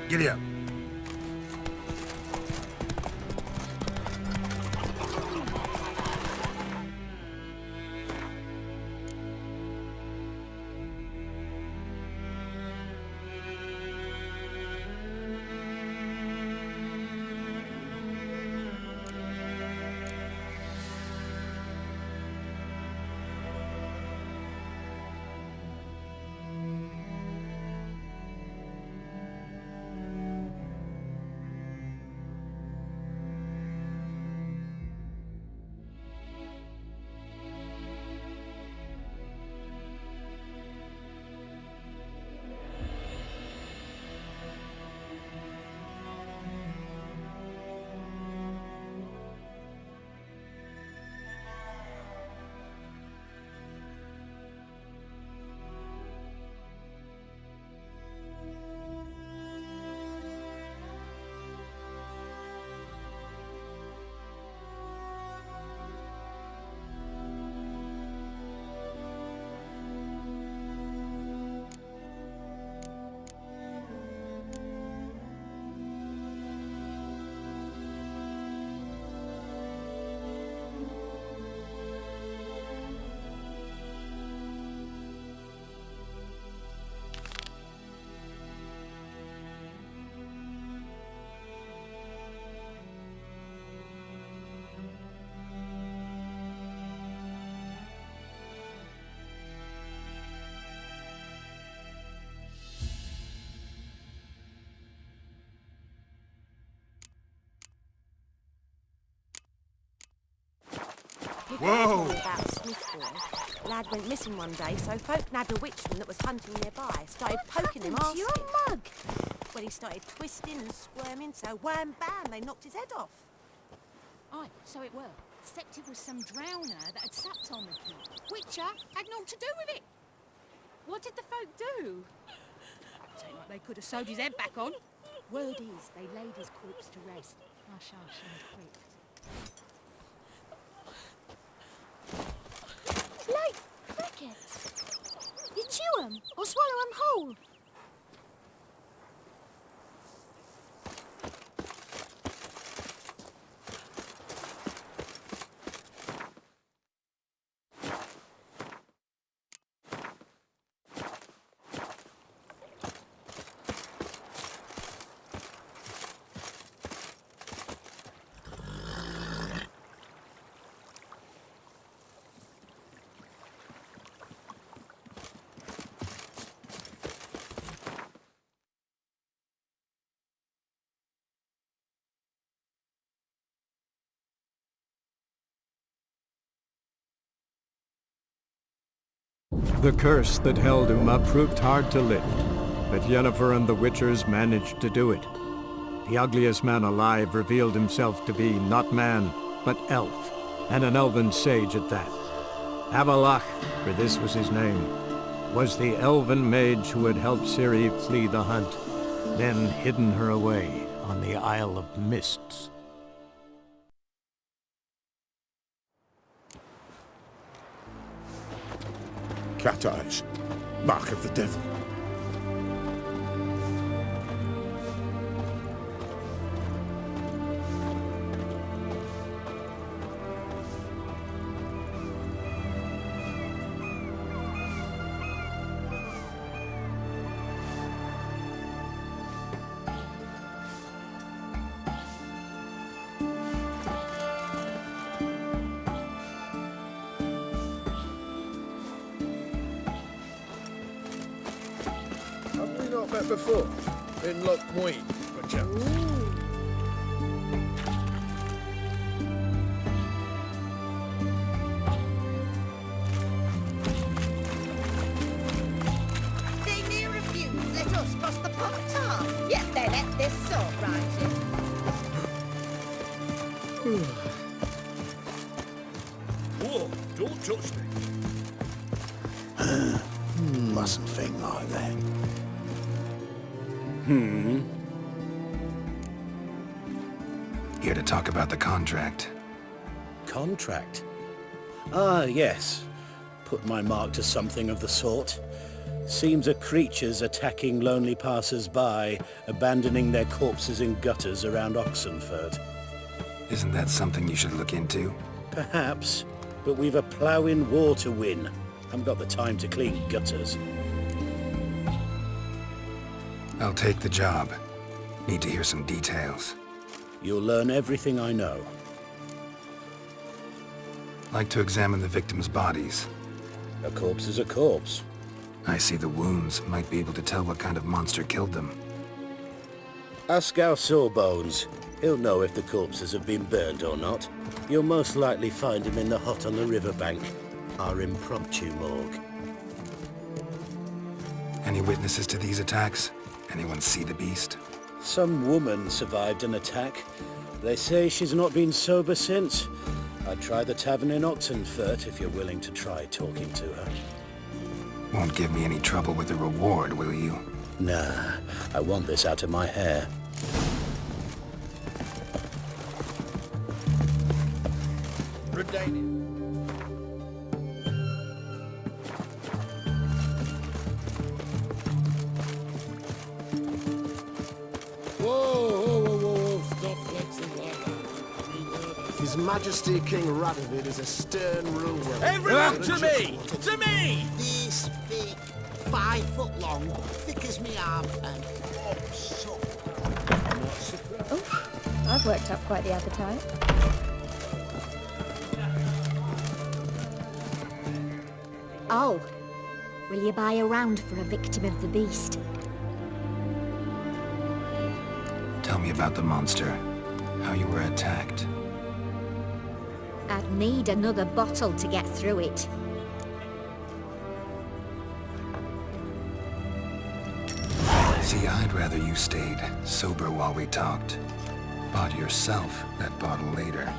Giddy up. Whoa! About the Smith boy. Lad went missing one day, so folk nabbed a witchman that was hunting nearby. Started poking him happened to asking. your mug? Well, he started twisting and squirming, so wham bam, they knocked his head off. Aye, so it were. Except it was some drowner that had sapped on the key. Witcher had naught to do with it. What did the folk do? Tell you what, they could have sewed his head back on. Word is, they laid his corpse to rest. Hush, hush, and quick. Like crickets. You chew 'em or swallow 'em whole. The curse that held Uma proved hard to lift, but Yennefer and the Witchers managed to do it. The ugliest man alive revealed himself to be not man, but elf, and an elven sage at that. Avalach, for this was his name, was the elven mage who had helped Ciri flee the hunt, then hidden her away on the Isle of Mists. Cat eyes. Mark of the devil. Have we not met before? In Lockmuir, perchance? They may refuse, let us cross the portal. Yet they let this sword rise in. Whoa, don't touch me. Mustn't think like that. Here to talk about the contract. Contract? Ah, yes. Put my mark to something of the sort. Seems a creature's attacking lonely passers-by, abandoning their corpses in gutters around Oxenford. Isn't that something you should look into? Perhaps, but we've a ploughing war to win. Haven't got the time to clean gutters. I'll take the job. Need to hear some details. You'll learn everything I know. Like to examine the victims' bodies. A corpse is a corpse. I see the wounds. Might be able to tell what kind of monster killed them. Ask our Sawbones. He'll know if the corpses have been burned or not. You'll most likely find him in the hut on the riverbank. Our impromptu morgue. Any witnesses to these attacks? Anyone see the beast? Some woman survived an attack. They say she's not been sober since. I'd try the tavern in Oxenford if you're willing to try talking to her. Won't give me any trouble with the reward, will you? Nah, I want this out of my hair. Redanian. Whoa, stop flexing like that. His Majesty King Radovid is a stern ruler. Everyone to me! To me! This big, 5 foot long, thick as me arm, and so. Oh, I've worked up quite the appetite. Oh, will you buy a round for a victim of the beast? Tell me about the monster. How you were attacked. I'd need another bottle to get through it. See, I'd rather you stayed sober while we talked. Bought yourself that bottle later.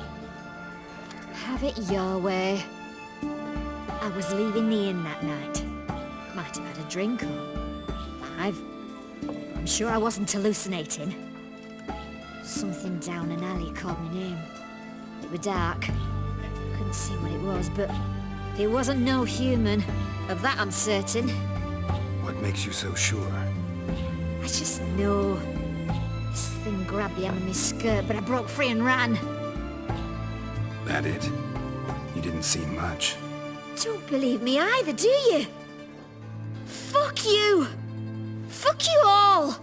Have it your way. I was leaving the inn that night. Might have had a drink or 5. I'm sure I wasn't hallucinating. Something down an alley called my name. It was dark. Couldn't see what it was, but it wasn't no human. Of that I'm certain. What makes you so sure? I just know. This thing grabbed the hem of my skirt, but I broke free and ran. That it? You didn't see much. Don't believe me either, do you? Fuck you! Fuck you all!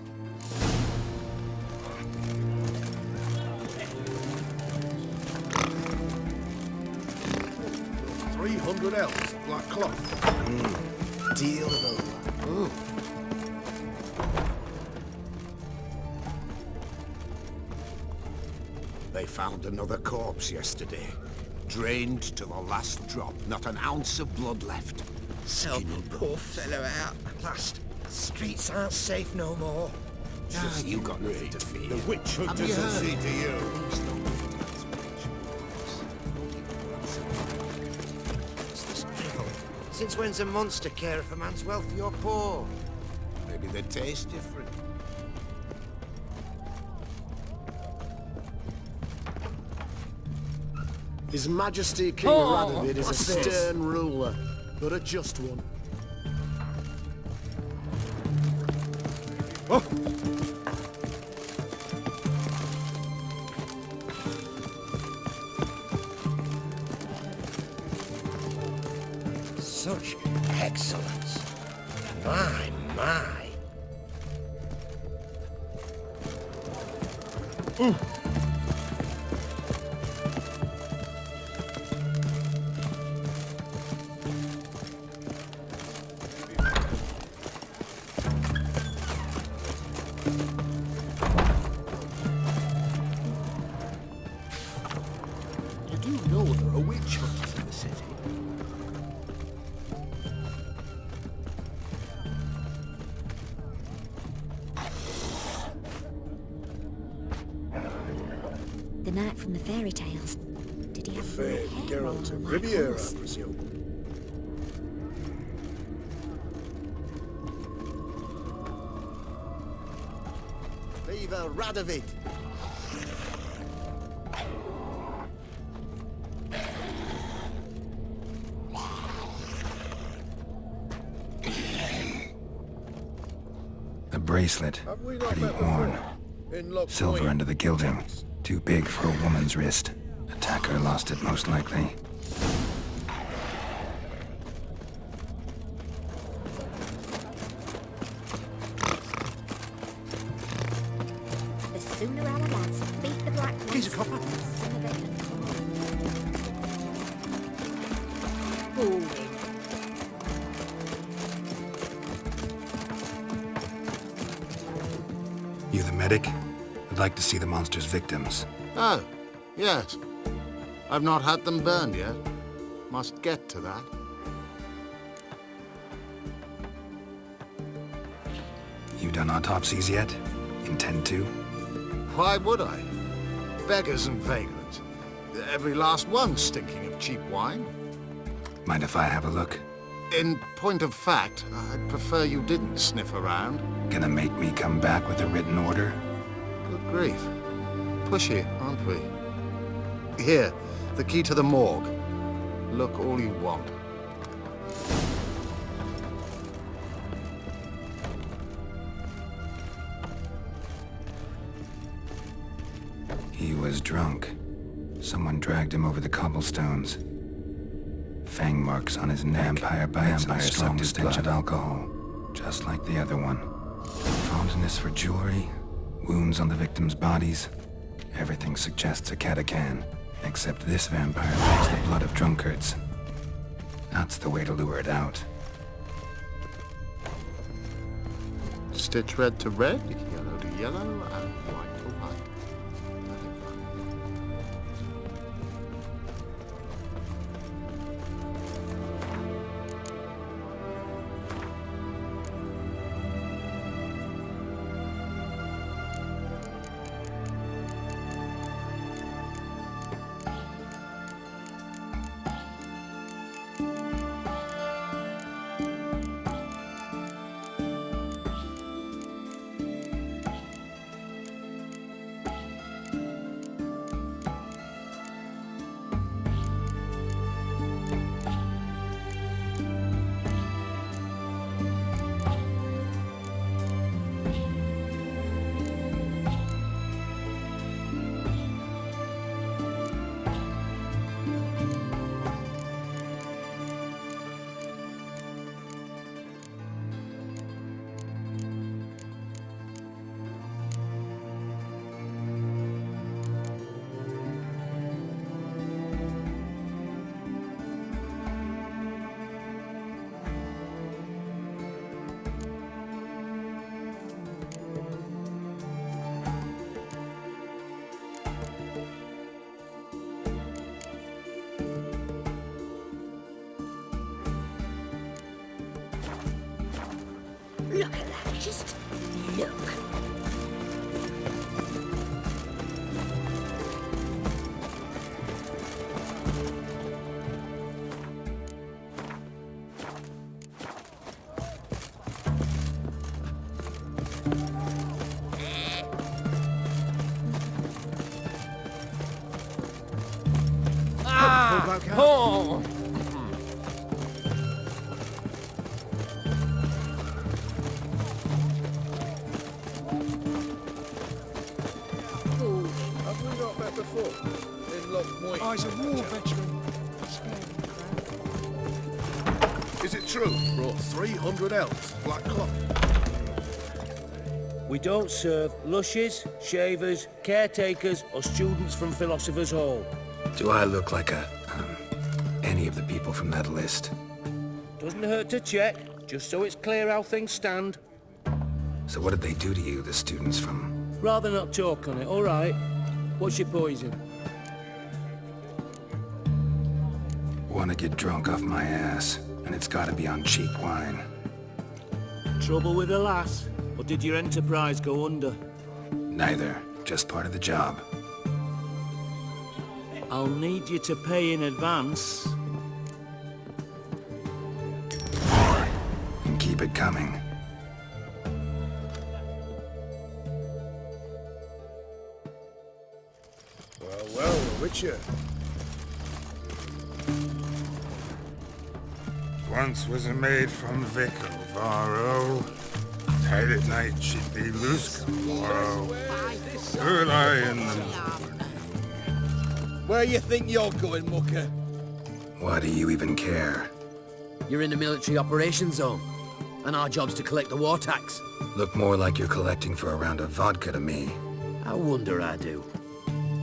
$300 black cloth. Deal of all. They found another corpse yesterday. Drained to the last drop. Not an ounce of blood left. Help the poor fellow out at last. Streets aren't safe no more. You got nothing to fear. The witch Have hunters you will heard? see to you. What's this devil? Since when's a monster care if a man's wealthy or poor? Maybe they taste different. His Majesty King Radovid is a stern ruler, but a just one. Such excellence. My, my. You do know there are witch hunters in the city? The knight from the fairy tales. Did he have Fair red hair Geralt or of white Riviera, I horse? presume. Viva Radovid! The bracelet, Have we not pretty met worn. before? In Loch Silver Point? under the gilding. Too big for a woman's wrist. Attacker lost it most likely. The sooner our lads beat the black ones, He's a copper. the sooner they can You the medic? I'd like to see the monster's victims. Oh, yes. I've not had them burned yet. Must get to that. You done autopsies yet? Intend to? Why would I? Beggars and vagrants. Every last one stinking of cheap wine. Mind if I have a look? In point of fact, I'd prefer you didn't sniff around. Gonna make me come back with a written order? Good grief. Pushy, aren't we? Here, the key to the morgue. Look all you want. He was drunk. Someone dragged him over the cobblestones. Fang marks on his neck. Vampire strong stench of alcohol, just like the other one. Fondness for jewelry, wounds on the victims' bodies. Everything suggests a catacan, except this vampire likes the blood of drunkards. That's the way to lure it out. Stitch red to red, yellow to yellow, and white to white. Look at that, just look. Oh! he's a war veteran. Is it true? Brought 300 elves, black cloth. We don't serve lushes, shavers, caretakers, or students from Philosopher's Hall. Do I look like any of the people from that list? Doesn't hurt to check, just so it's clear how things stand. So what did they do to you, the students from... Rather not talk on it, all right? What's your poison? Want to get drunk off my ass, and it's gotta be on cheap wine. Trouble with the lass? Or did your enterprise go under? Neither. Just part of the job. I'll need you to pay in advance. More. And keep it coming. Well, Witcher. Once was a maid from Vico, Varro. Tight at night she'd be loose tomorrow. Early in the morning. Where you think you're going, mucker? Why do you even care? You're in the military operations zone, and our job's to collect the war tax. Look more like you're collecting for a round of vodka to me. I wonder I do.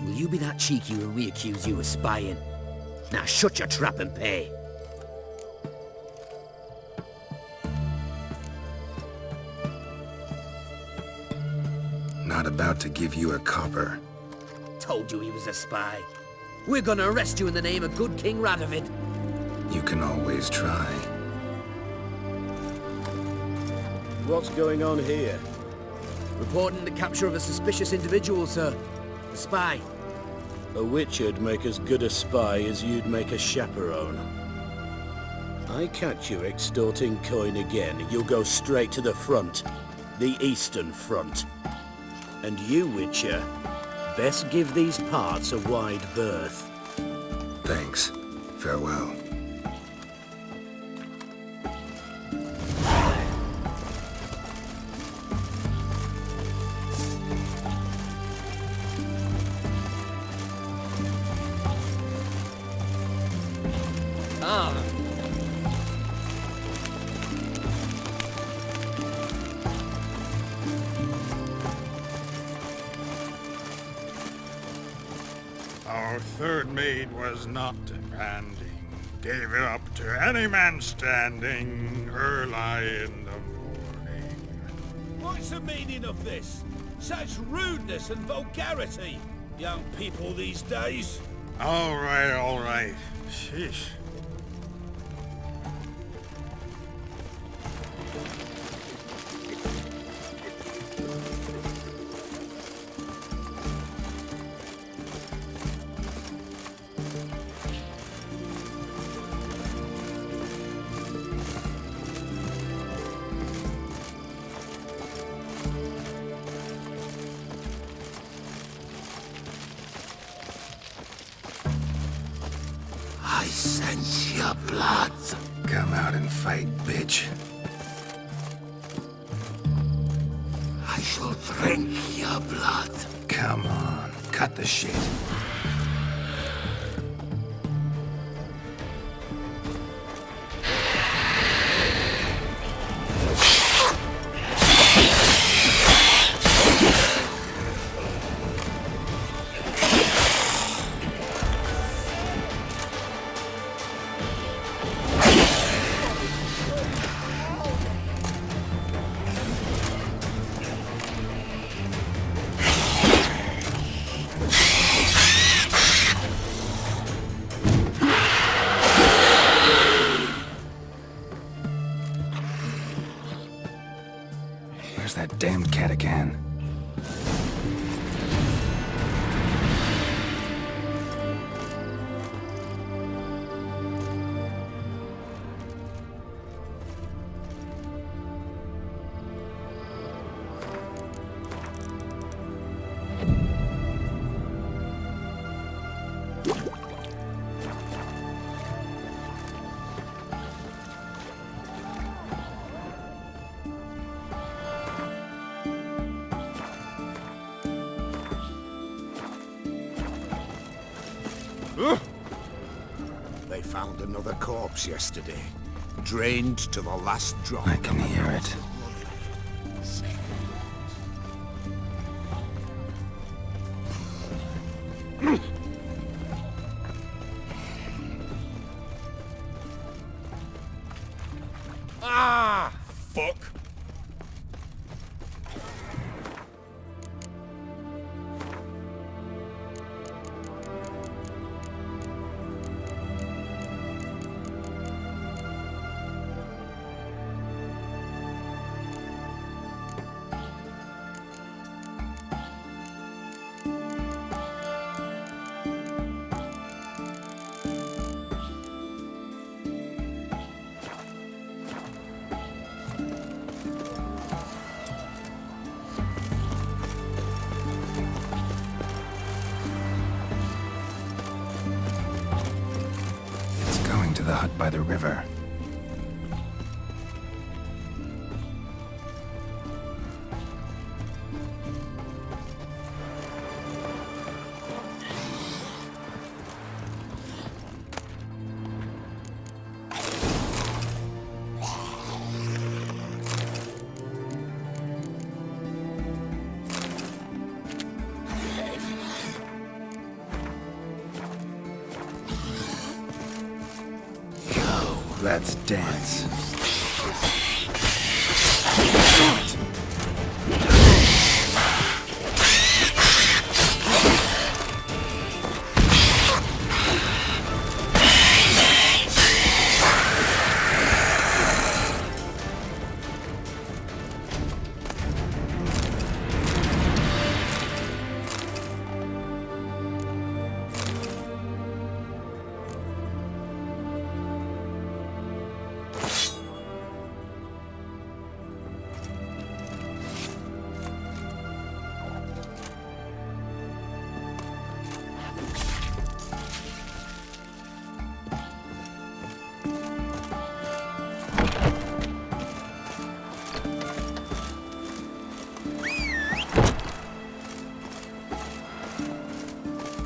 Will you be that cheeky when we accuse you of spying? Now shut your trap and pay. Not about to give you a copper. Told you he was a spy. We're gonna arrest you in the name of good King Radovid. You can always try. What's going on here? Reporting the capture of a suspicious individual, sir. A spy. A witcher'd make as good a spy as you'd make a chaperone. I catch you extorting coin again, you'll go straight to the front. The Eastern Front. And you, Witcher, best give these parts a wide berth. Thanks. Farewell. Our third maid was not demanding. Gave it up to any man standing early in the morning. What's the meaning of this? Such rudeness and vulgarity. Young people these days. All right. Sheesh. I sense your blood. Come out and fight, bitch. I shall drink your blood. Come on, cut the shit. Where's that damned cat again? killed another corpse yesterday. Drained to the last drop. I can hear it. Ah! Fuck! The hut by the river. Let's dance.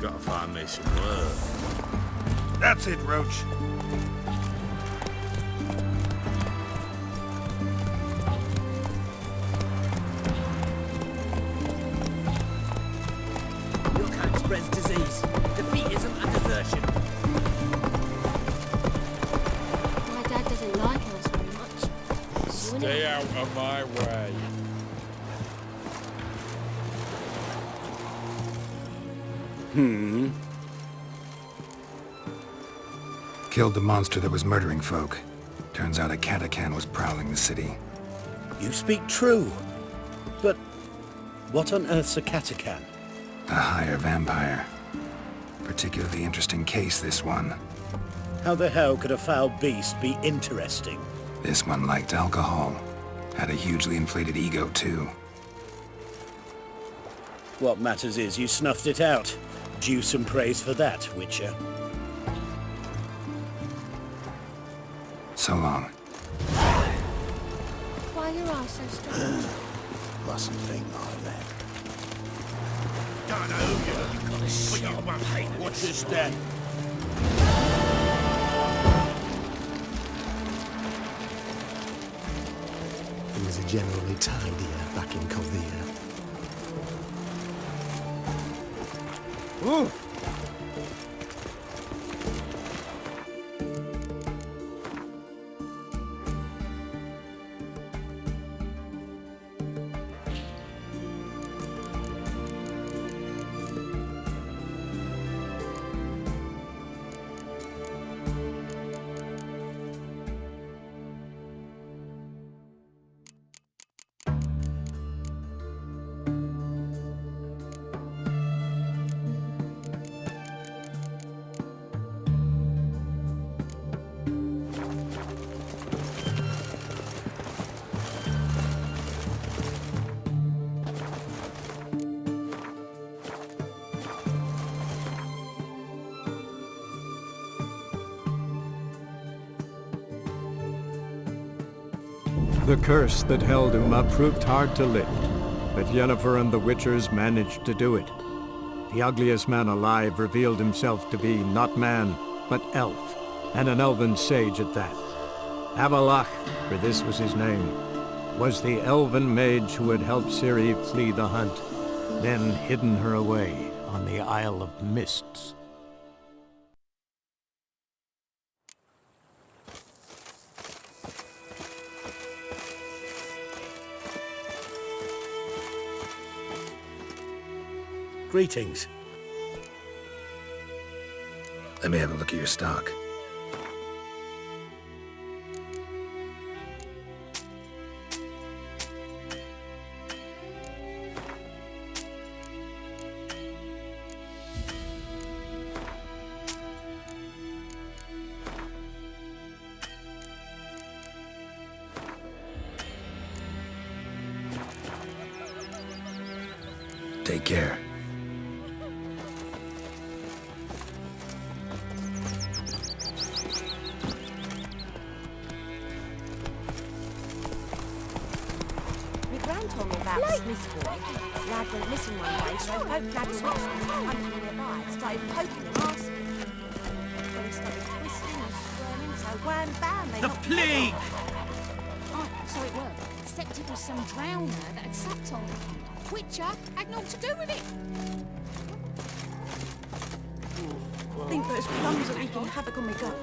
Gotta find me some work. That's it, Roach. Your kind spreads disease, defeatism and desertion. My dad doesn't like us very much. Stay out of my way. Killed the monster that was murdering folk. Turns out a catacan was prowling the city. You speak true. But what on earth's a catacan? A higher vampire. Particularly interesting case, this one. How the hell could a foul beast be interesting? This one liked alcohol. Had a hugely inflated ego, too. What matters is you snuffed it out. Due some praise for that, Witcher. So long. Why are your eyes so strange? Mustn't think like that. Don't know you got a sharp pain. Watch your step. Things are generally tidier back in Kovia. Ooh. The curse that held Uma proved hard to lift, but Yennefer and the Witchers managed to do it. The ugliest man alive revealed himself to be not man, but elf, and an elven sage at that. Avalach, for this was his name, was the elven mage who had helped Ciri flee the hunt, then hidden her away on the Isle of Mists. Greetings. Let me have a look at your stock. Take care. My gran told me about the Smith's boy. Lad went missing one day, so folk nabbed a witchman who was hunting nearby, started poking him, asking. When he started twisting and squirming, so wham bam, they knocked him plague! off. Oh, so it were. Except it was some drowner that had supped on him. Witcher had naught to do with it. I think those plums are wreaking havoc on my gut.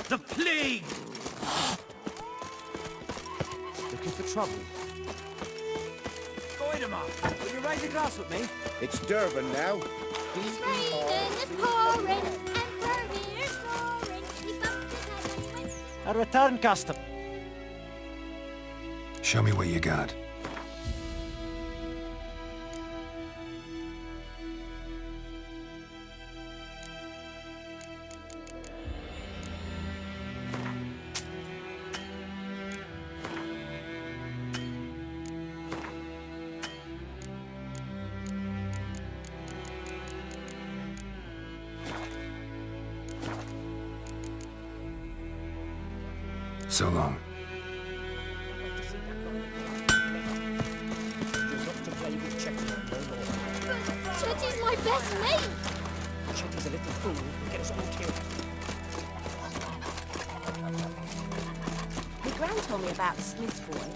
The plague! Looking for trouble? Go in, Mark. Will you raise the glass with me? It's Durban now. It's raining, it's pouring, and here's snoring. He bumped his head and went. A return custom. Show me what you got. So long. Chetty's my best mate! Chetty's a little fool who get us all killed. My gran told me about the Smith's boy.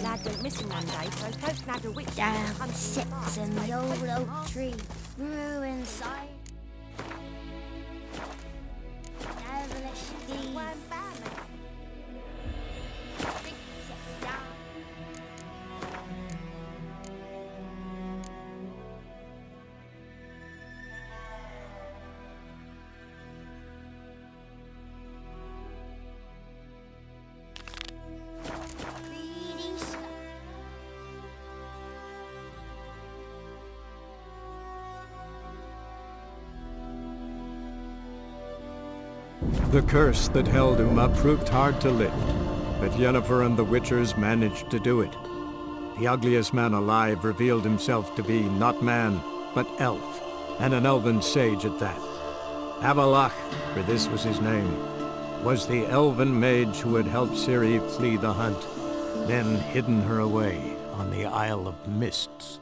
Lad went missing one day, so folk nabbed a witch. Down sits in the old oak tree, grew inside. Devilish deeds. Wham bam, The curse that held Uma proved hard to lift, but Yennefer and the Witchers managed to do it. The ugliest man alive revealed himself to be not man, but elf, and an elven sage at that. Avalach, for this was his name, was the elven mage who had helped Ciri flee the hunt, then hidden her away on the Isle of Mists.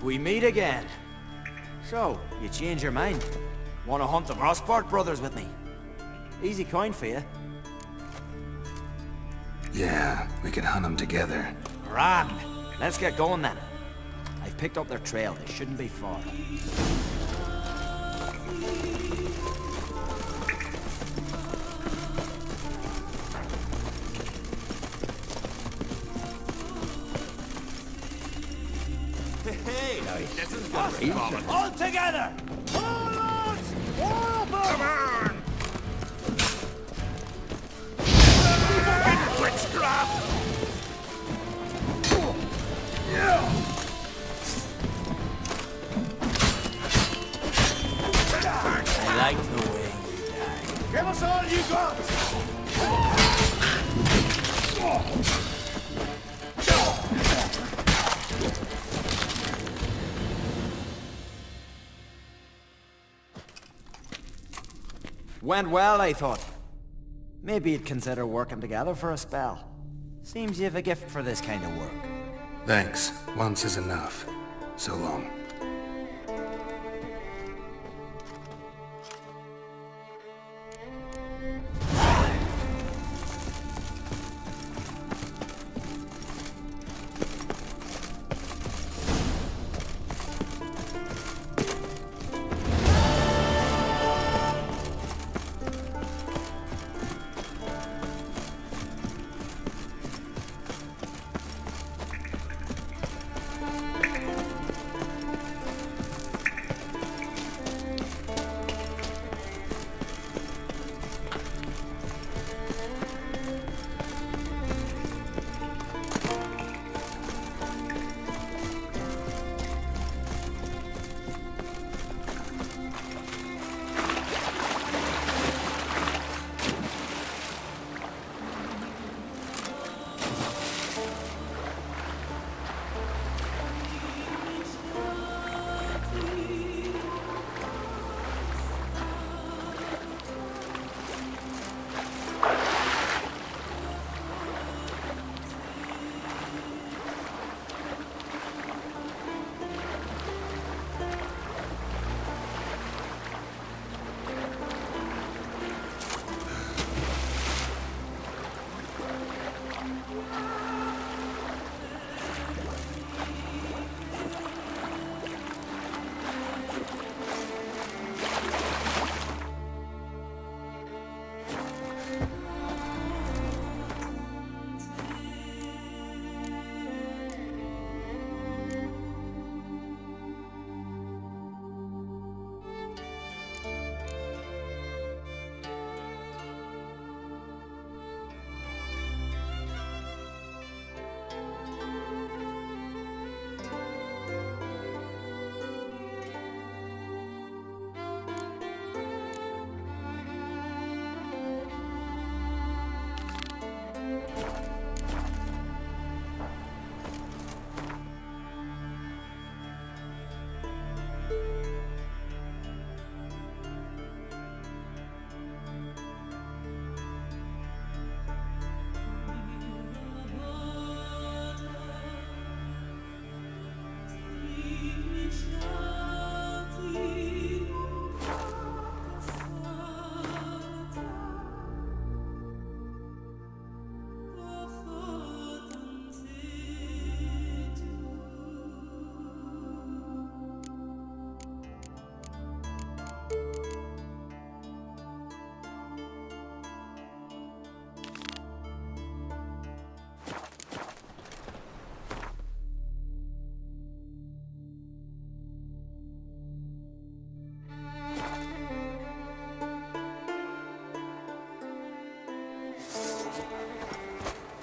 We meet again. So, you change your mind? Want to hunt the Rossport brothers with me? Easy coin for you. Yeah, we can hunt them together. Grand. Let's get going then. I've picked up their trail. They shouldn't be far. Hey, this is good. All together! Come on! Witchcraft! I like the way you die. Give us all you got! Went well, I thought. Maybe you'd consider working together for a spell. Seems you have a gift for this kind of work. Thanks. Once is enough. So long.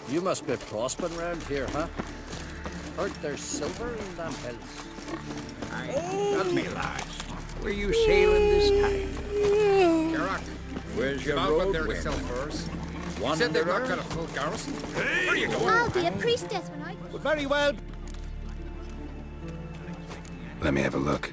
You must be prospering round here, huh? Heard there's silver in them hills. Tell me, lads, were you sailing this time? Gerard, Where's your about road what they're to wind? sell furs. Wanderer? Said they've not got a full garrison. Where are you going? I'll be a priestess when I... Well, very well. Let me have a look.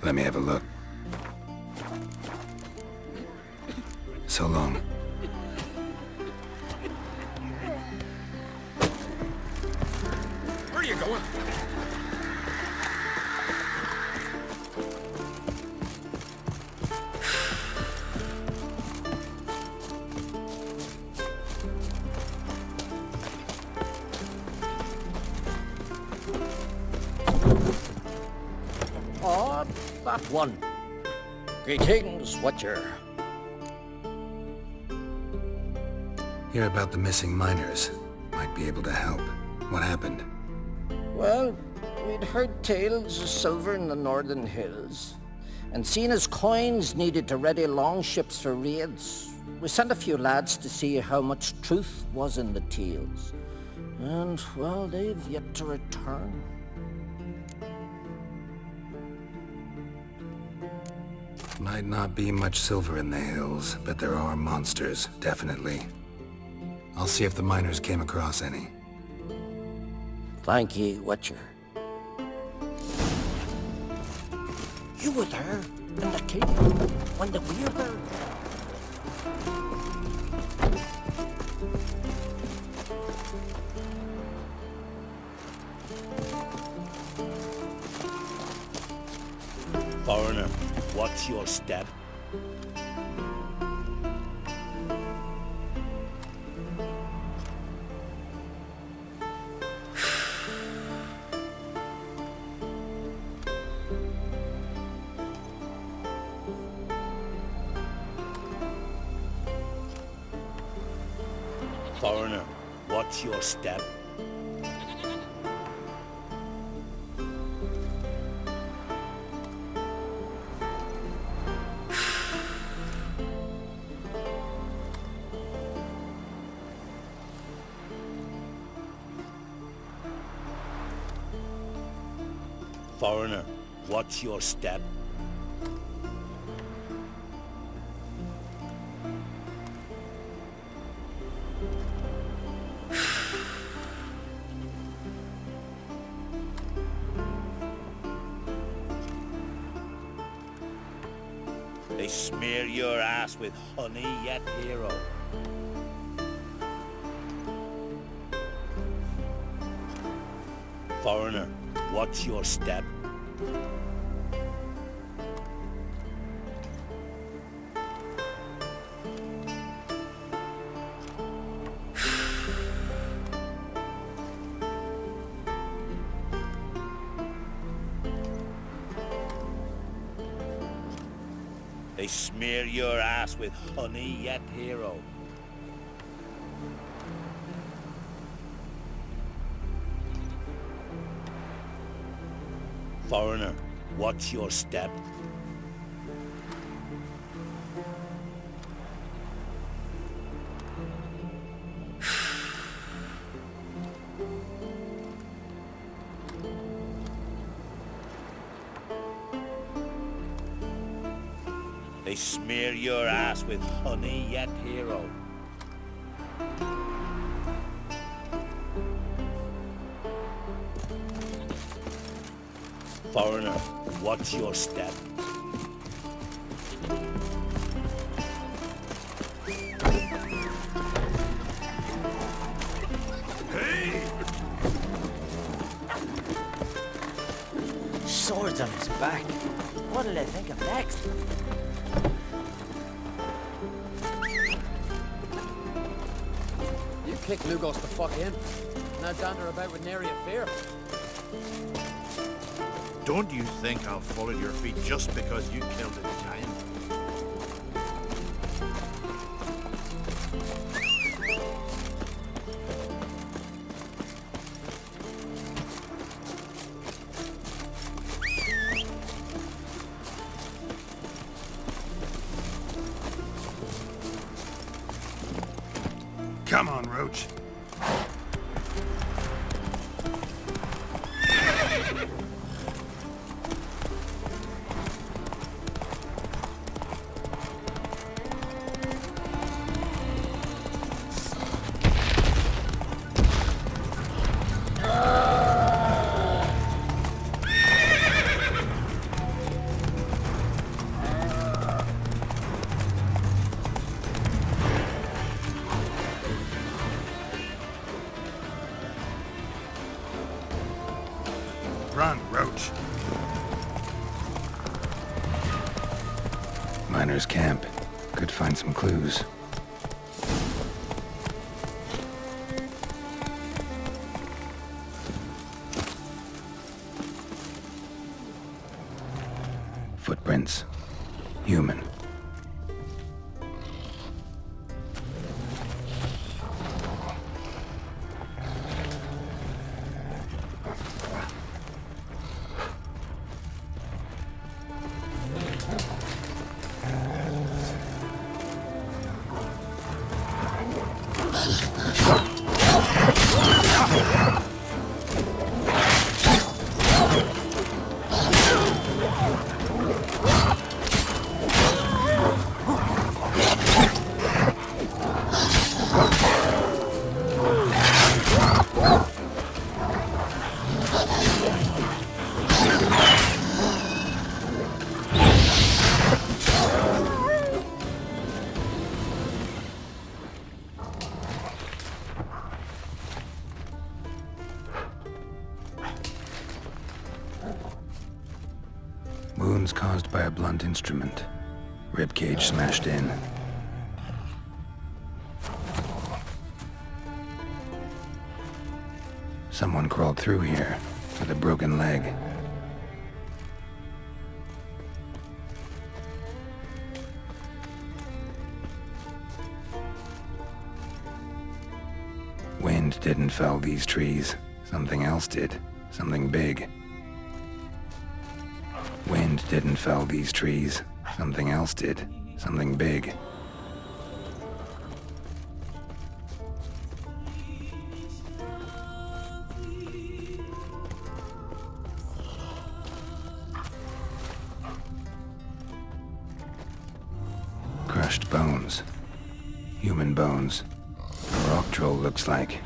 Let me have a look. So long. Where are you going? Oh, that one. Greetings, Watcher. Hear about the missing miners. Might be able to help. What happened? Well, we'd heard tales of silver in the northern hills, and seen as coins needed to ready longships for raids, we sent a few lads to see how much truth was in the tales. And, well, they've yet to return. Might not be much silver in the hills, but there are monsters, definitely. I'll see if the miners came across any. Thank ye, Watcher. You were there in the cave when the weird. Foreigner, what's your step? Foreigner, what's your step? Foreigner, what's your step? They smear your ass with honey yet, hero. Foreigner, what's your step? They smear your ass with honey yet, hero. Foreigner, what's your step? They smear your ass with honey yet, hero. Foreigner, watch your step. Swords on his back. What did I think of next? You kicked Lugos the fuck in. Now dander about with nary a fear. Don't you think I'll fall at your feet just because you killed a giant? Come on, Roach. Run, Roach. Miners' camp. Could find some clues. Footprints. Human. Wounds caused by a blunt instrument. Ribcage smashed in. Someone crawled through here with a broken leg. Wind didn't fell these trees. Something else did. Something big. Wind didn't fell these trees. Something else did. Something big. Crushed bones. Human bones. A rock troll looks like.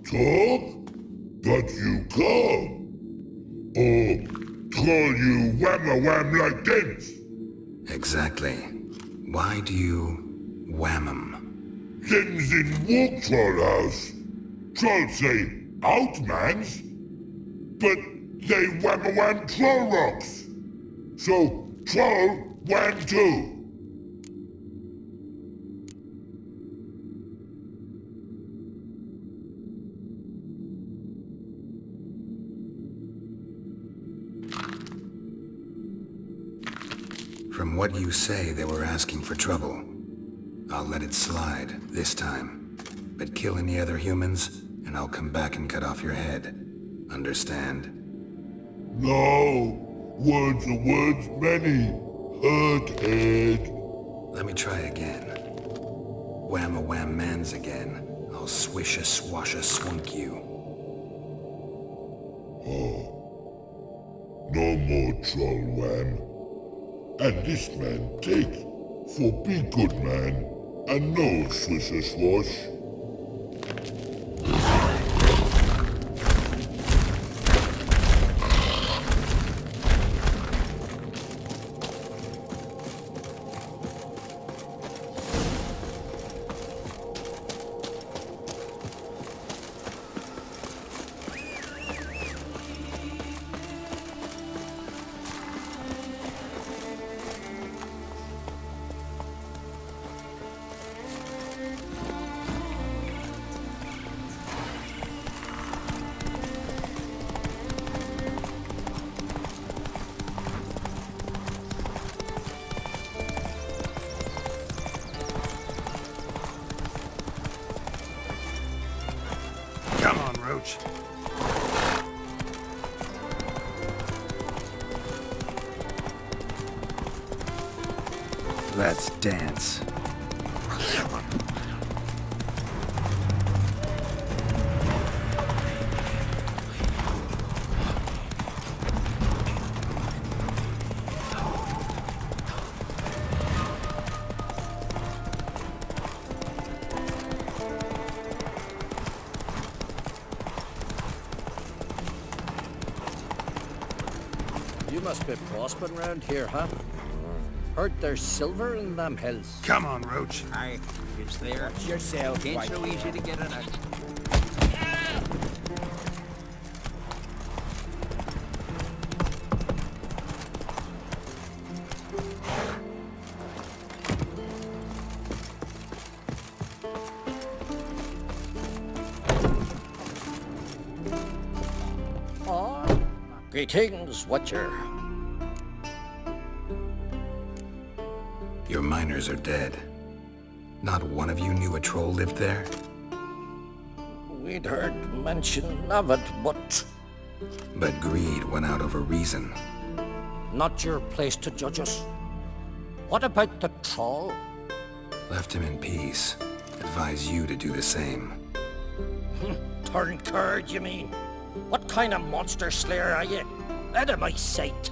Talk? But you come. Or call you wham-a-wham like this? Exactly. Why do you wham 'em? Them's in walk troll house. Trolls say outmans, but they wham-a-wham troll rocks. So troll wham too. From what you say, they were asking for trouble. I'll let it slide, this time. But kill any other humans, and I'll come back and cut off your head. Understand? No. Words are words many. Hurt head. Let me try again. Wham-a-wham mans again. I'll swish-a-swash-a-swunk you. Oh. No more troll wham. And this man take, for be good man, and no swish-a-swash. Come on, Roach. Let's dance. You must be prospering round here, huh? Heard there's silver in them hills. Come on, Roach. Aye, it's there. Watch yourself, Ain't White. so easy to get it out. Greetings, Watcher. Your miners are dead. Not one of you knew a troll lived there? We'd heard mention of it, but... But greed went out over reason. Not your place to judge us. What about the troll? Left him in peace. Advise you to do the same. Turn curd, you mean? What kind of monster slayer are you? Out of my sight.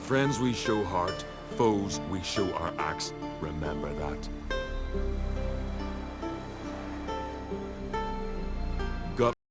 Friends we show heart, foes we show our axe. Remember that.